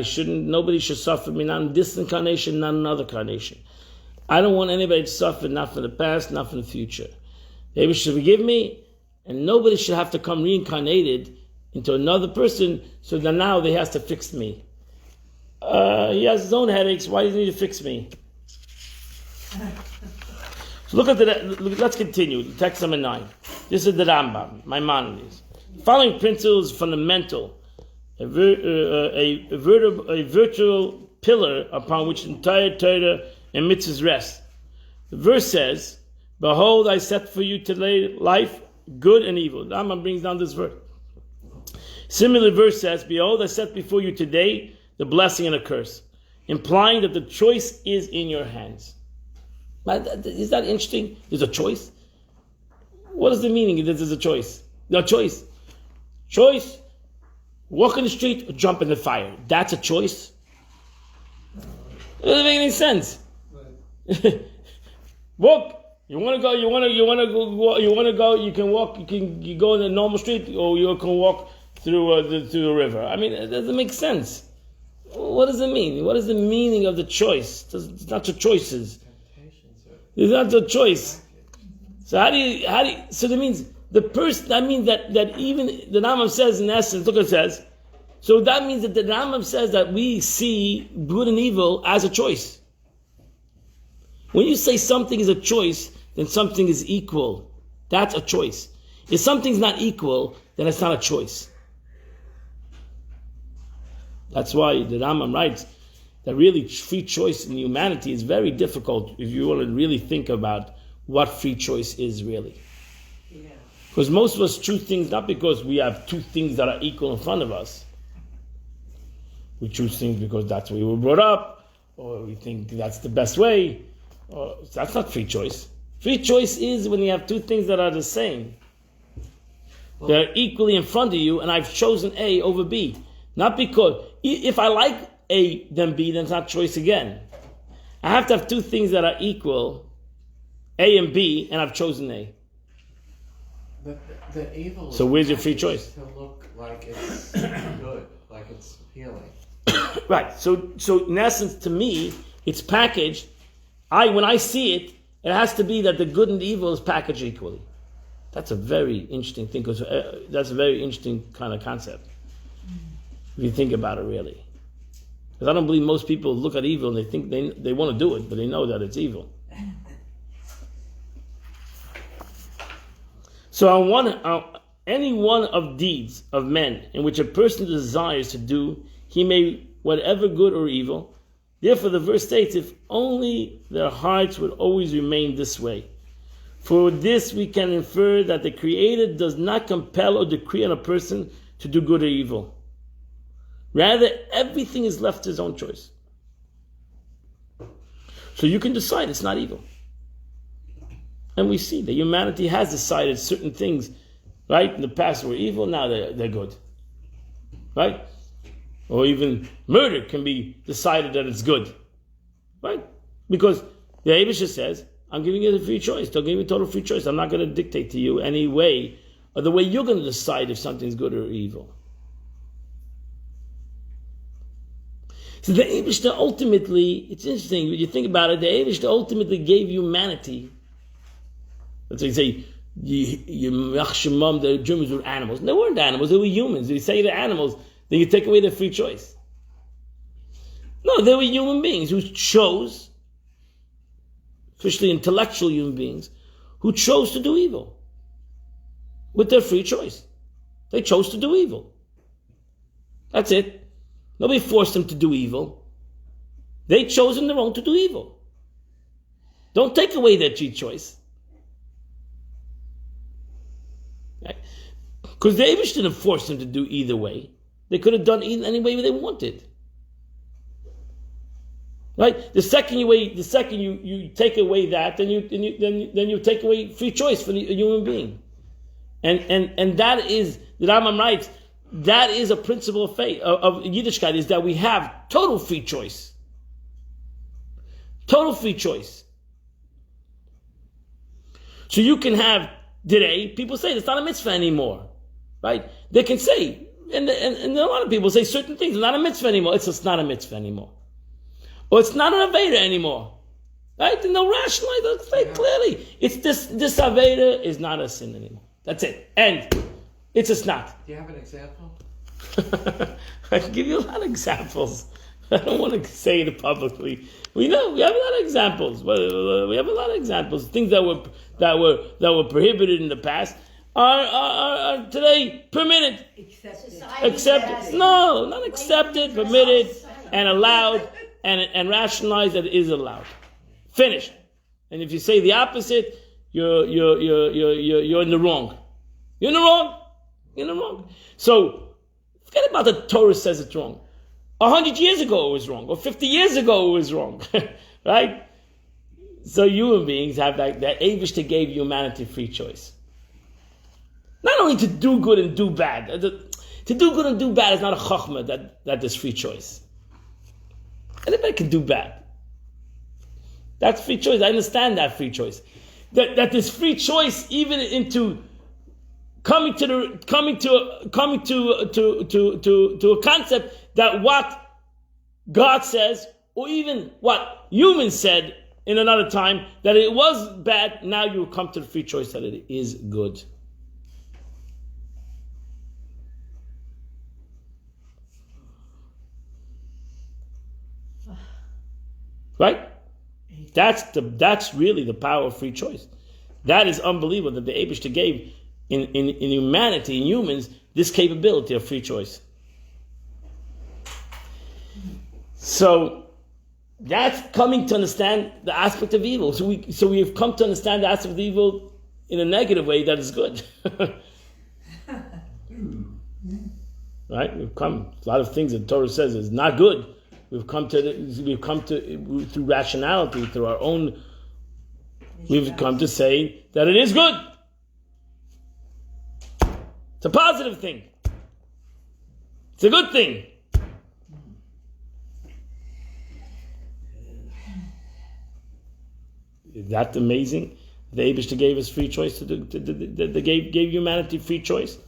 nobody should suffer me, not in this incarnation, not in another incarnation. I don't want anybody to suffer, not for the past, not for the future. They should forgive me, and nobody should have to come reincarnated into another person, so that now they has to fix me. He has his own headaches. Why does he need to fix me? So let's continue. Text number 9. This is the Rambam, Maimonides. Following principle is fundamental, a virtual pillar upon which the entire Torah and mitzvahs rest. The verse says, "Behold, I set for you today life, good and evil." The Rambam brings down this verse. Similar verse says, "Behold, I set before you today the blessing and a curse," implying that the choice is in your hands. Is that interesting? There's a choice. What is the meaning that there's a choice? No choice. Choice. Walk in the street or jump in the fire. That's a choice. It doesn't make any sense. Walk. You want to go. You can walk. You go in the normal street, or you can walk through the river. I mean, it doesn't make sense. What does it mean? What is the meaning of the choice? It's not your choices. It's not the choice. So so that means the person, that means that even the Rambam says in essence, look what it says. So that means that the Rambam says that we see good and evil as a choice. When you say something is a choice, then something is equal. That's a choice. If something's not equal, then it's not a choice. That's why the Rambam writes that really free choice in humanity is very difficult if you want to really think about what free choice is really. Because most of us choose things not because we have two things that are equal in front of us. We choose things because that's the way we were brought up, or we think that's the best way. That's not free choice. Free choice is when you have two things that are the same. They're equally in front of you, and I've chosen A over B. Not because, if I like A than B, then it's not choice again. I have to have two things that are equal, A and B, and I've chosen A. The evil. So where's your free choice? To look like it's good, like it's appealing. Right. So in essence, to me, it's packaged. When I see it, it has to be that the good and the evil is packaged equally. That's a very interesting thing, because that's a very interesting kind of concept. If you think about it, really. Because I don't believe most people look at evil and they think they want to do it, but they know that it's evil. So any one of deeds of men in which a person desires to do, he may, whatever good or evil, Therefore, the verse states, if only their hearts would always remain this way. For this we can infer that the Creator does not compel or decree on a person to do good or evil. Rather, everything is left to his own choice. So you can decide it's not evil. And we see that humanity has decided certain things, right? In the past were evil, now they're good. Right? Or even murder can be decided that it's good. Right? Because the Abisha says, I'm giving you the free choice. Don't give me total free choice. I'm not going to dictate to you any way, or the way you're going to decide if something's good or evil. So the Abishta ultimately, it's interesting, when you think about it, the Abishta ultimately gave humanity. That's why you say, the Germans were animals. They weren't animals, they were humans. If you say they're animals, then you take away their free choice. No, they were human beings who chose, especially intellectual human beings, who chose to do evil with their free choice. They chose to do evil. That's it. Nobody forced them to do evil. They chose on their own to do evil. Don't take away their free choice. Because the Abish didn't force them to do either way. They could have done it any way they wanted. Right? The second you take away that, then you take away free choice for the human being. And that is, the Rambam writes, that is a principle of faith, of Yiddishkeit, is that we have total free choice. Total free choice. So you can have, today, people say it's not a mitzvah anymore. Right? They can say, and a lot of people say certain things, it's not a mitzvah anymore. It's just not a mitzvah anymore. Or it's not an Aveda anymore. Right? And they'll rationalize it very clearly. It's this Aveda is not a sin anymore. That's it. And it's just not. Do you have an example? I can give you a lot of examples. I don't want to say it publicly. We have a lot of examples. We have a lot of examples. Things that were prohibited in the past are today permitted. Accepted. No, not accepted, permitted, and allowed, and rationalized that it is allowed. Finished. And if you say the opposite, you're in the wrong. You're in the wrong. So forget about the Torah says it's wrong. 100 years ago it was wrong, or 50 years ago it was wrong, right? So human beings have that Avishta gave humanity free choice. Not only to do good and do bad. To do good and do bad is not a chachma that there's free choice. Anybody can do bad. That's free choice. I understand that free choice. That there's free choice even into coming to a concept that what God says, or even what humans said in another time, that it was bad, now you come to the free choice that it is good. Right? That's really the power of free choice. That is unbelievable that the Eibishter gave in humanity, in humans, this capability of free choice. So that's coming to understand the aspect of evil. So we have come to understand the aspect of evil in a negative way that is good. Right? A lot of things that the Torah says is not good. We've come to through rationality, through our own. We've come to say that it is good. It's a positive thing. It's a good thing. Is that amazing? The Eibishter gave us free choice they gave humanity free choice.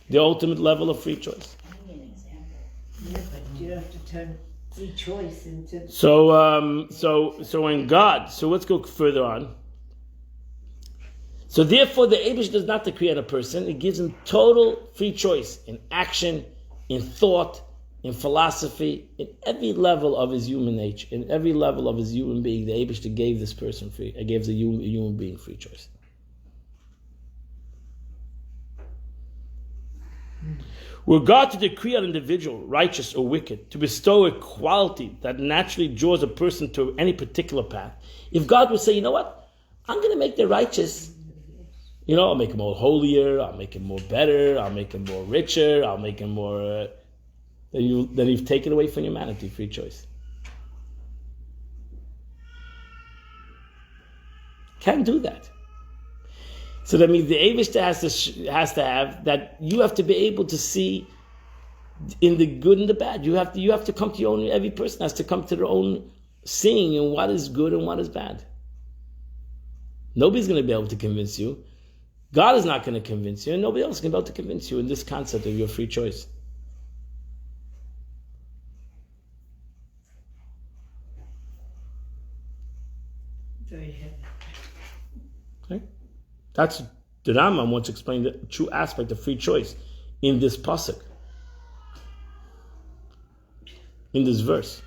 The ultimate level of free choice. Give me an example. Yeah, but you have to turn free choice into. So in God. So let's go further on. So therefore, the Eibishter does not create a person; it gives him total free choice in action, in thought, in philosophy, in every level of his human nature, in every level of his human being. The Eibishter gave this person free. It gives a human being free choice. Were God to decree on an individual, righteous or wicked, to bestow a quality that naturally draws a person to any particular path, if God would say, you know what, I'm going to make the righteous, I'll make him more holier, I'll make him more better, I'll make him more richer, I'll make him more, then you've taken away from humanity free choice. Can't do that. So that means the Eivishter has to have that. You have to be able to see in the good and the bad. You have to come to your own. Every person has to come to their own seeing in what is good and what is bad. Nobody's going to be able to convince you. God is not going to convince you, and nobody else is going to be able to convince you in this concept of your free choice. Very heavy. Okay? That's the Rambam wants to explain the true aspect of free choice in this pasuk, in this verse.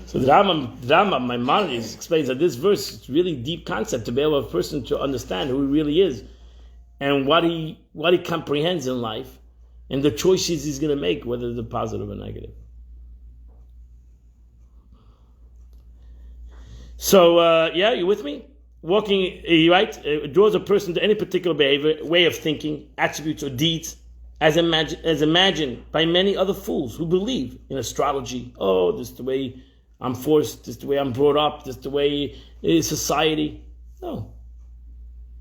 So the Rambam Maimonides explains that this verse is really deep concept to be able for a person to understand who he really is and what he comprehends in life and the choices he's going to make, whether they're positive or negative. So, you with me? Walking, right? It draws a person to any particular behavior, way of thinking, attributes or deeds, as imagined by many other fools who believe in astrology. Oh, this is the way I'm forced, this is the way I'm brought up, this is the way is society. No.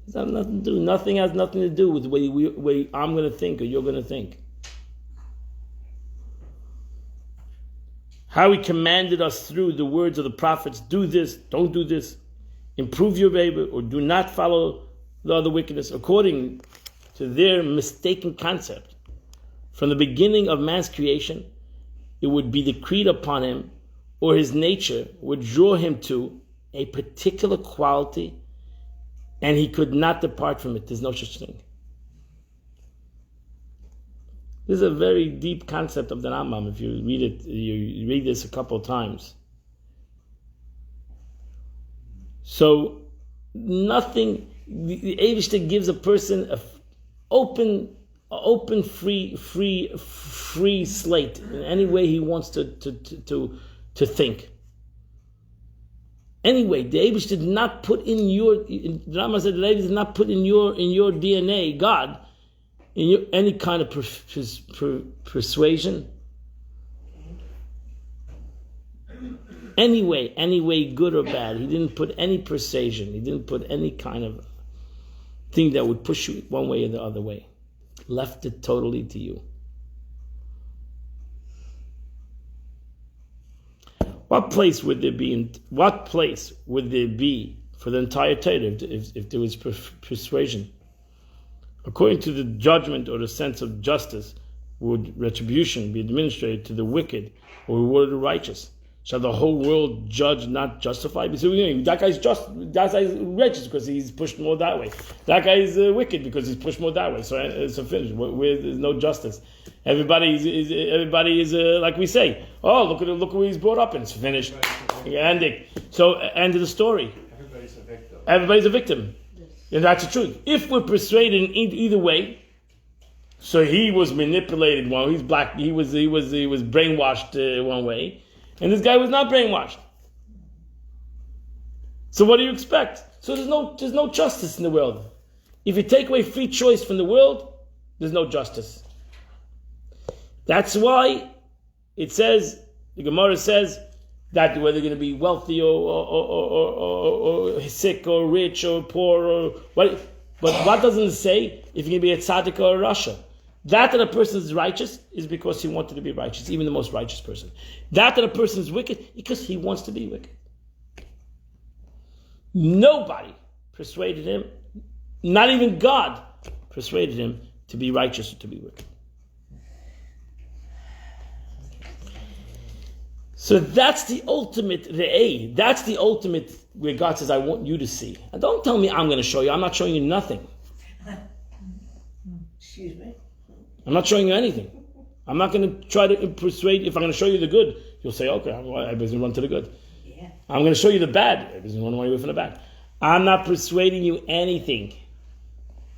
It has nothing to do. Nothing has nothing to do with the way I'm going to think or you're going to think. How he commanded us through the words of the prophets, do this, don't do this, improve your behavior, or do not follow the other wickedness, according to their mistaken concept. From the beginning of man's creation, it would be decreed upon him, or his nature would draw him to a particular quality, and he could not depart from it. There's no such thing. This is a very deep concept of the Rambam. If you read it, you read this a couple of times. So, nothing. The Eivishter gives a person an open, free slate in any way he wants to think. Anyway, the Eivishter did not put in your. The Rambam said the Eivishter did not put in your DNA God. In any kind of persuasion, any way, good or bad, he didn't put any persuasion. He didn't put any kind of thing that would push you one way or the other way. Left it totally to you. What place would there be for the entire Torah if there was persuasion? According to the judgment or the sense of justice, would retribution be administered to the wicked or reward the righteous? Shall the whole world judge not justify? Because that guy's righteous because he's pushed more that way. That guy is wicked because he's pushed more that way. So finished. There's no justice. Everybody is like we say. Oh, look where he's brought up, and it's finished. Ending. So end of the story. Everybody's a victim. And that's the truth. If we're persuaded in either way, so he was manipulated one, he's black, he was brainwashed one way, and this guy was not brainwashed. So what do you expect? So there's no justice in the world. If you take away free choice from the world, there's no justice. That's why it says, the Gemara says, that whether they're going to be wealthy or sick or rich or poor or what, but what doesn't it say if you're going to be a tzaddik or a rasha? That a person is righteous is because he wanted to be righteous, even the most righteous person. That a person is wicked because he wants to be wicked. Nobody persuaded him, not even God persuaded him to be righteous or to be wicked. So that's the ultimate re'eh. That's the ultimate where God says, I want you to see. And don't tell me I'm going to show you. I'm not showing you nothing. Excuse me? I'm not showing you anything. I'm not going to try to persuade. If I'm going to show you the good, you'll say, okay, everybody's going to run to the good. Yeah. I'm going to show you the bad. Everybody's going to run away from the bad. I'm not persuading you anything.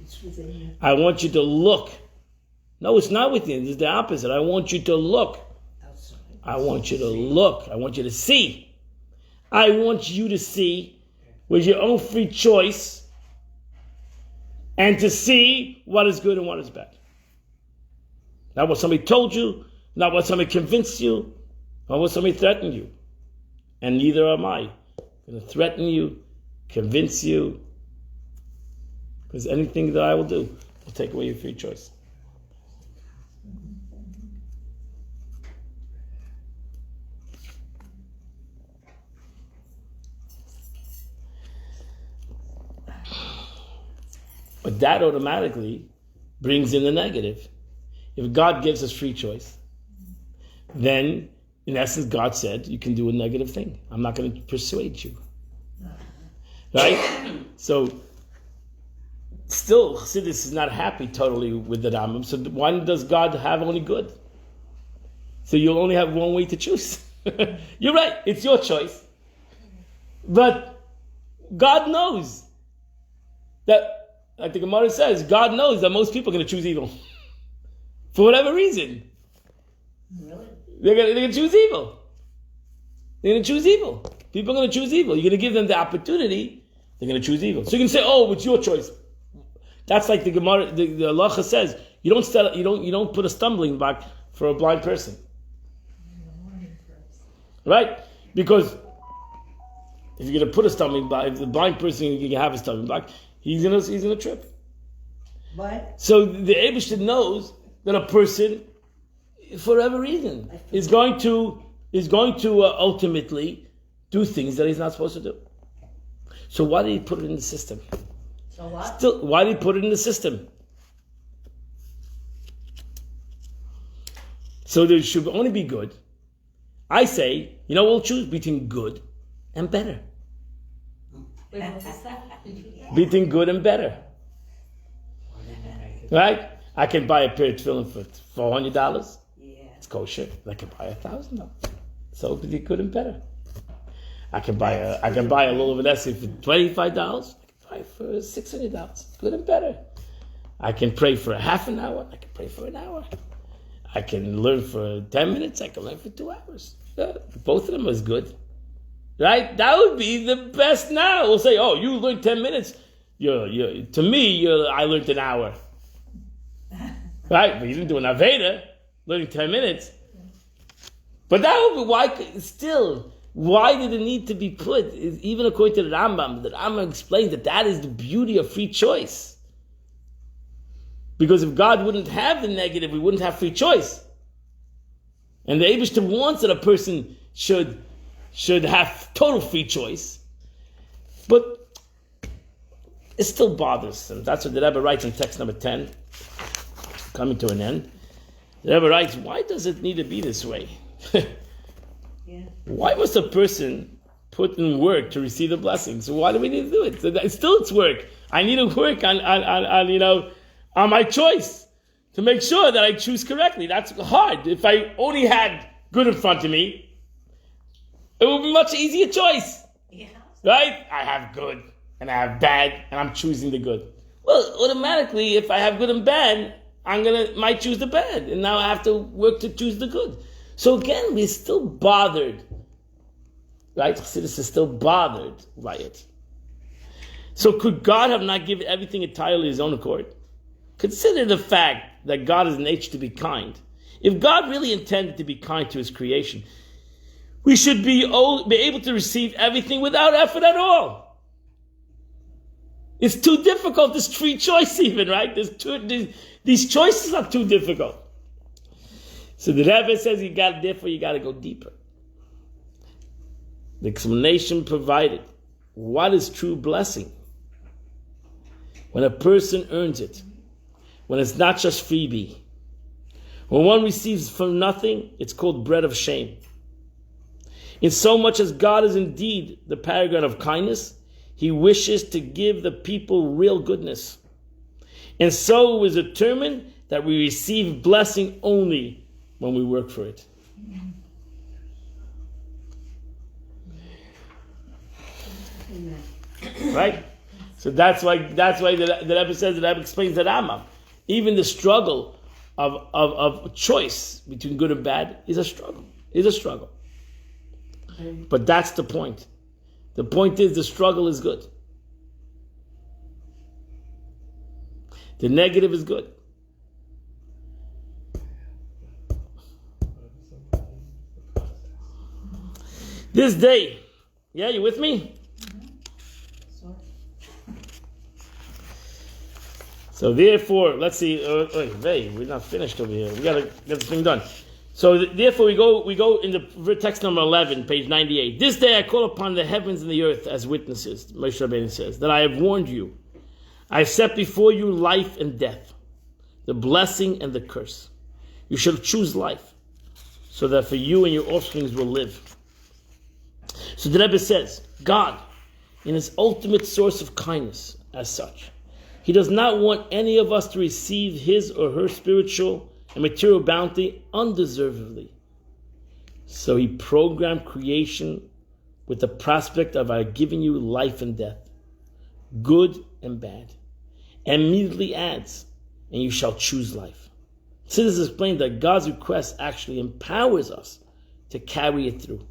It's within you. I want you to look. No, it's not within. It's the opposite. I want you to look. Outside. I want you to look. I want you to see. I want you to see with your own free choice and to see what is good and what is bad. Not what somebody told you, not what somebody convinced you, not what somebody threatened you. And neither am I going to threaten you, convince you, because anything that I will do will take away your free choice. But that automatically brings in the negative. If God gives us free choice, then in essence God said you can do a negative thing. I'm not going to persuade you. Right? So still Chassidus is not happy totally with the Rambam. So why does God have only good? So you'll only have one way to choose. You're right, it's your choice. But God knows that, like the Gemara says, God knows that most people are going to choose evil. For whatever reason. Really? They're going to choose evil. They're going to choose evil. People are going to choose evil. You're going to give them the opportunity, they're going to choose evil. So you can say, oh, it's your choice. That's like the Gemara, the halacha says, you don't put a stumbling block for a blind person. Right? Because if you're going to put a stumbling block, if the blind person can have a stumbling block, he's gonna trip. What? So the Eibishter knows that a person, for whatever reason, is going to ultimately do things that he's not supposed to do. So why did he put it in the system? So what? Still, why did he put it in the system? So there should only be good. I say, we'll choose between good and better. Wait, what was that? Between good and better. Right? I can buy a pair of tefillin for $400. Yeah. It's kosher. I can buy $1,000. So between good and better. I can buy a little Vanessa for $25. I can buy it for $600. Good and better. I can pray for a half an hour. I can pray for an hour. I can learn for 10 minutes. I can learn for 2 hours. Yeah, both of them is good. Right? That would be the best now. We'll say, oh, you learned 10 minutes. To me, I learned an hour. Right? But you didn't do an Aveda, learning 10 minutes. But that would be why did it need to be put? Even according to the Rambam explains that is the beauty of free choice. Because if God wouldn't have the negative, we wouldn't have free choice. And the Eibishter wants that a person should have total free choice. But it still bothers him. That's what the Rebbe writes in text number 10, coming to an end. The Rebbe writes, why does it need to be this way? Yeah. Why must a person put in work to receive the blessing? So why do we need to do it? So it's work. I need to work on my choice to make sure that I choose correctly. That's hard. If I only had good in front of me, it would be a much easier choice. Yeah. Right? I have good and I have bad and I'm choosing the good. Well, automatically, if I have good and bad, might choose the bad. And now I have to work to choose the good. So again, we're still bothered. Right? Chassidus is still bothered by it. So could God have not given everything entirely his own accord? Consider the fact that God is nature to be kind. If God really intended to be kind to his creation, we should be able to receive everything without effort at all. It's too difficult, this free choice even, right? These choices are too difficult. So the Rebbe says you got to go deeper. The explanation provided. What is true blessing? When a person earns it. When it's not just freebie. When one receives from nothing, it's called bread of shame. In so much as God is indeed the paragon of kindness, he wishes to give the people real goodness. And so it was determined that we receive blessing only when we work for it. Amen. Right? So that's why the Rebbe says, the Rebbe explains the Rambam. Even the struggle of choice between good and bad is a struggle. But that's the point. The point is the struggle is good. The negative is good. This day, yeah, you with me? So therefore, let's see. We're not finished over here. We gotta get this thing done. So therefore, we go in the text number 11, page 98. This day I call upon the heavens and the earth as witnesses. Moshe Rabbeinu says that I have warned you. I have set before you life and death, the blessing and the curse. You shall choose life, so that for you and your offsprings will live. So the Rebbe says, God, in his ultimate source of kindness, as such, he does not want any of us to receive his or her spiritual and material bounty undeservedly. So he programmed creation with the prospect of our giving you life and death, good and bad, and immediately adds, and you shall choose life. So this is explained that God's request actually empowers us to carry it through.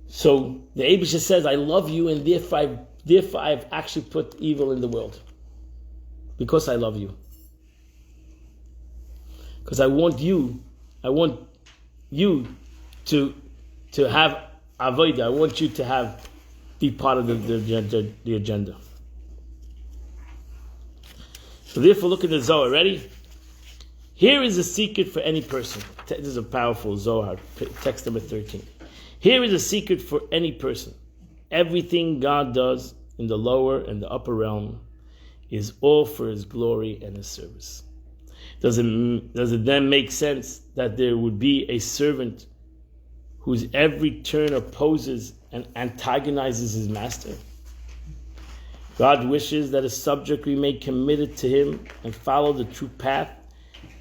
So the Abisha says, I love you, and therefore I've actually put evil in the world. Because I love you. Because I want you to have avodah. I want you to be part of the agenda. So therefore, look at the Zohar. Ready? Here is a secret for any person. This is a powerful Zohar, text number 13. Here is a secret for any person. Everything God does in the lower and the upper realm is all for his glory and his service. Does it then make sense that there would be a servant whose every turn opposes and antagonizes his master? God wishes that a subject remain committed to him and follow the true path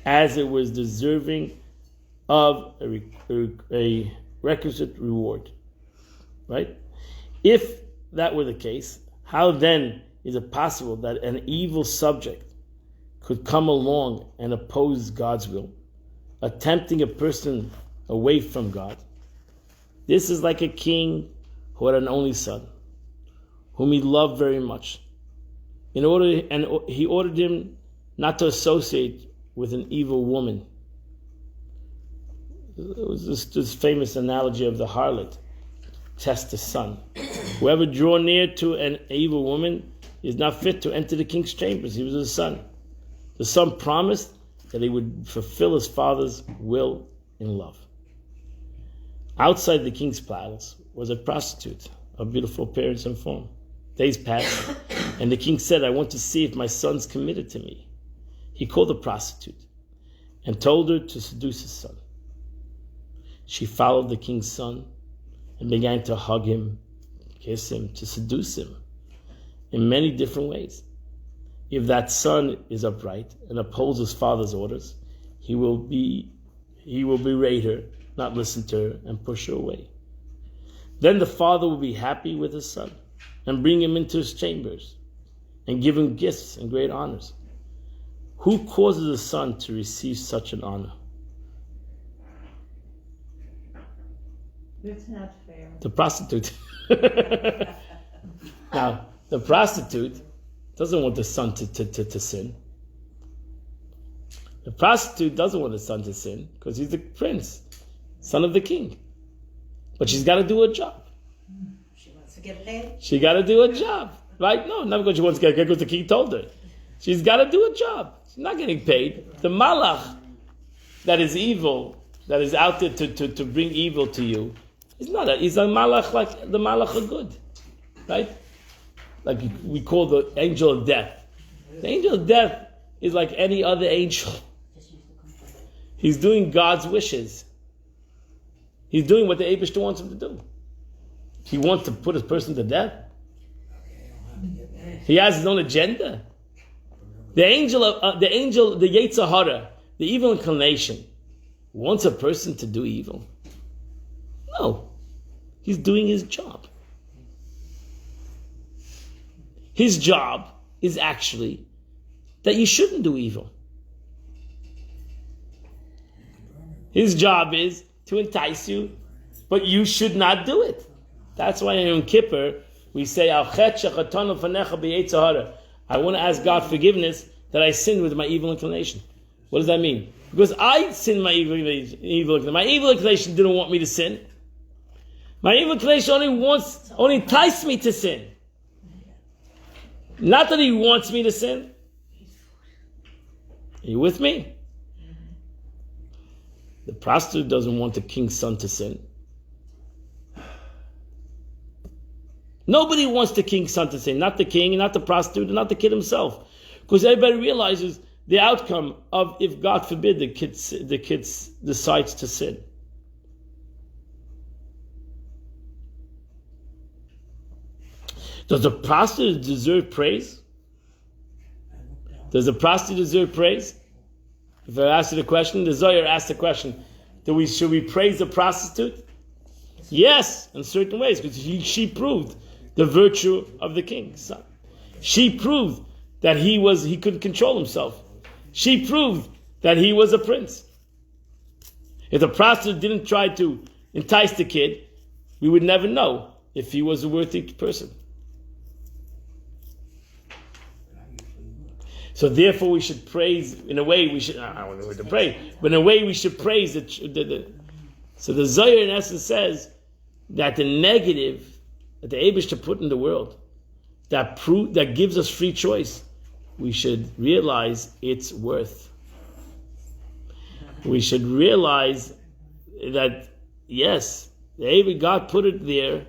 as it was deserving of a requisite reward. Right? If that were the case, how then is it possible that an evil subject could come along and oppose God's will, attempting a person away from God? This is like a king who had an only son, whom he loved very much. He ordered him not to associate with an evil woman. It was this famous analogy of the harlot test the son. Whoever draw near to an evil woman is not fit to enter the king's chambers. He was his son. The son promised that he would fulfill his father's will in love. Outside the king's palace was a prostitute of beautiful appearance and form. Days passed, and the king said, I want to see if my son's committed to me. He called the prostitute and told her to seduce his son. She followed the king's son and began to hug him, kiss him, to seduce him in many different ways. If that son is upright and upholds his father's orders, he will berate her, not listen to her, and push her away. Then the father will be happy with his son and bring him into his chambers and give him gifts and great honors. Who causes a son to receive such an honor? It's not fair. The prostitute. Now, the prostitute doesn't want the son to sin. The prostitute doesn't want the son to sin because he's the prince, son of the king. But she's got to do a job. She wants to get paid. She got to do a job, right? No, not because she wants to get paid, because the king told her. She's got to do a job. She's not getting paid. The malach that is evil, that is out there to bring evil to you, he's a malach like the malach of good, right? Like we call the angel of death. The angel of death is like any other angel. He's doing God's wishes. He's doing what the Eibishter wants him to do. He wants to put a person to death. He has his own agenda. The Yetzer Hara, the evil inclination, wants a person to do evil. No. He's doing his job. His job is actually that you shouldn't do evil. His job is to entice you, but you should not do it. That's why in Yom Kippur we say, I want to ask God forgiveness that I sinned with my evil inclination. What does that mean? Because I sinned my evil inclination. My evil inclination didn't want me to sin. My evil inclination only enticed me to sin. Not that he wants me to sin. Are you with me? The prostitute doesn't want the king's son to sin. Nobody wants the king's son to sin. Not the king, not the prostitute, and not the kid himself. Because everybody realizes the outcome of if, God forbid, the kid decides to sin. Does the prostitute deserve praise? Does the prostitute deserve praise? If I ask you the question, the Zohar asked the question, should we praise the prostitute? Yes, in certain ways, because she proved the virtue of the king's son. She proved that he could control himself. She proved that he was a prince. If the prostitute didn't try to entice the kid, we would never know if he was a worthy person. So therefore we should praise, in a way we should, I don't know what to pray, but in a way we should praise so the Zohar in essence says that the negative that the Eibishter put in the world, that gives us free choice, we should realize its worth. We should realize that, yes, God put it there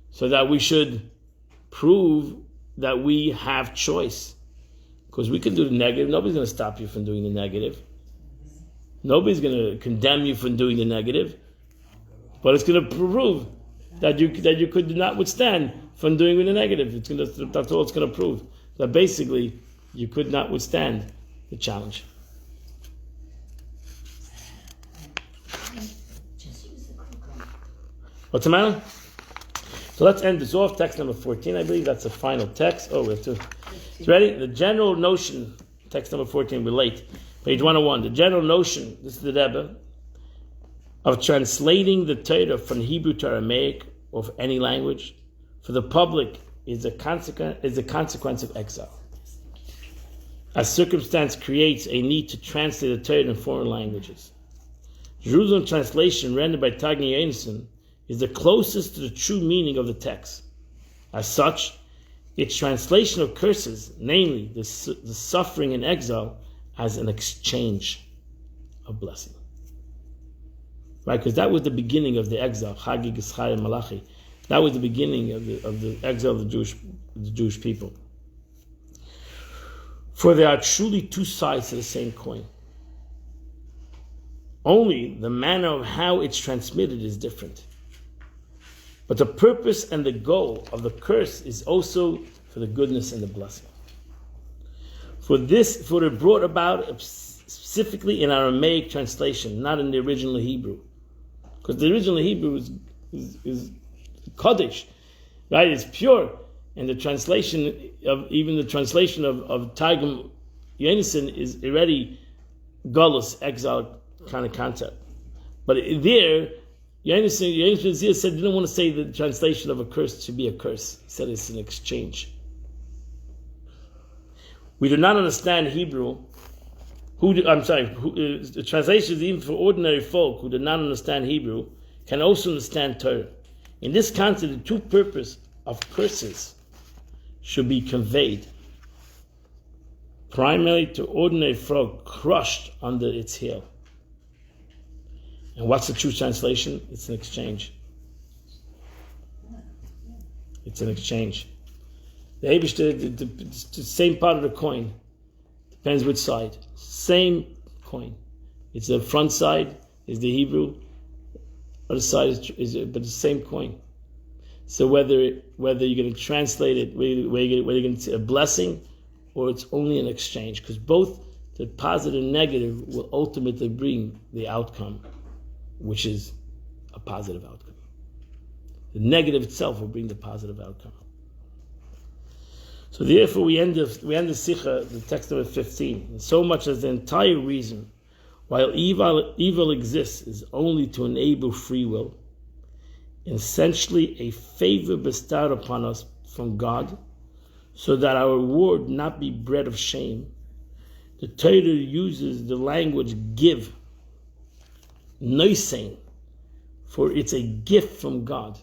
so that we should prove that we have choice. Because we can do the negative. Nobody's going to stop you from doing the negative. Nobody's going to condemn you from doing the negative. But it's going to prove that you could not withstand from doing the negative. That's all it's going to prove. That basically you could not withstand the challenge. What's the matter? So let's end this off. Text number 14, I believe. That's the final text. Oh, we have to. It's ready? The general notion, text number 14, we're late. Page 101. The general notion, this is the Rebbe, of translating the Torah from Hebrew to Aramaic or of any language for the public is a consequence of exile. As circumstance creates a need to translate the Torah in foreign languages. Jerusalem translation rendered by Tagni Yonason is the closest to the true meaning of the text. As such, its translation of curses, namely the suffering in exile, as an exchange of blessing. Right? Because that was the beginning of the exile, Chagi, Gischai, and Malachi. That was the beginning of the exile of the Jewish people. For there are truly two sides to the same coin. Only the manner of how it's transmitted is different. But the purpose and the goal of the curse is also for the goodness and the blessing. For it brought about specifically in Aramaic translation, not in the original Hebrew. Because the original Hebrew is Kodesh, right? It's pure. And the translation of Targum Yonason is already Golus, exile kind of concept. But there, Yonason said he didn't want to say the translation of a curse should be a curse. He said it's an exchange. We do not understand Hebrew. The translations even for ordinary folk who do not understand Hebrew can also understand Torah. In this context, the true purpose of curses should be conveyed primarily to ordinary folk crushed under its heel. And what's the true translation? It's an exchange. It's an exchange. The Eibishter, the same part of the coin, depends which side. Same coin. It's the front side is the Hebrew, other side is but the same coin. So whether you're going to translate it, whether you're going to say a blessing, or it's only an exchange, because both the positive and negative will ultimately bring the outcome, which is a positive outcome. The negative itself will bring the positive outcome. So therefore we end the Sikha, the text number 15, and so much as the entire reason while evil exists is only to enable free will, essentially a favor bestowed upon us from God, so that our reward not be bread of shame. The Torah uses the language give, noisein, for it's a gift from God.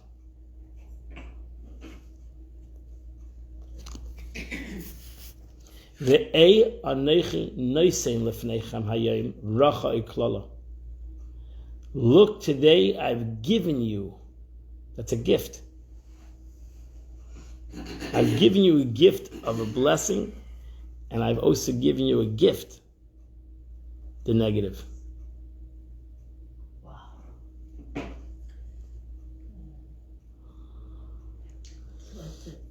Ve'ei anechi noisein lefnechem hayom racha iklala. Look, today I've given you. That's a gift. I've given you a gift of a blessing, and I've also given you a gift, the negative.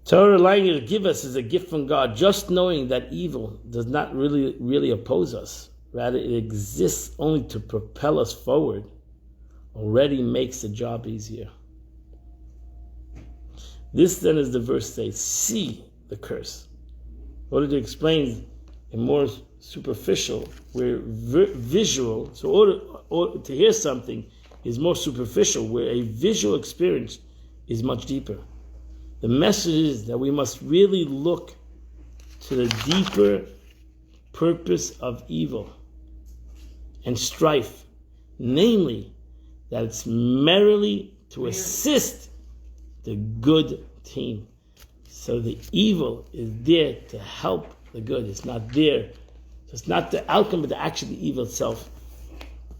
Torah language give us is a gift from God. Just knowing that evil does not really oppose us, rather it exists only to propel us forward, already makes the job easier. This then is the verse says, see the curse. In order to explain in more superficial, where visual, so or to hear something is more superficial, where a visual experience is much deeper. The message is that we must really look to the deeper purpose of evil and strife, namely that it's merely to assist the good team. So the evil is there to help the good. It's not there. So it's not the outcome, but actually the evil itself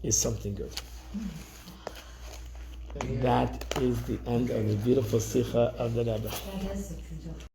is something good. That is the end of the beautiful Sikha of the Rebbe. That is a beautiful.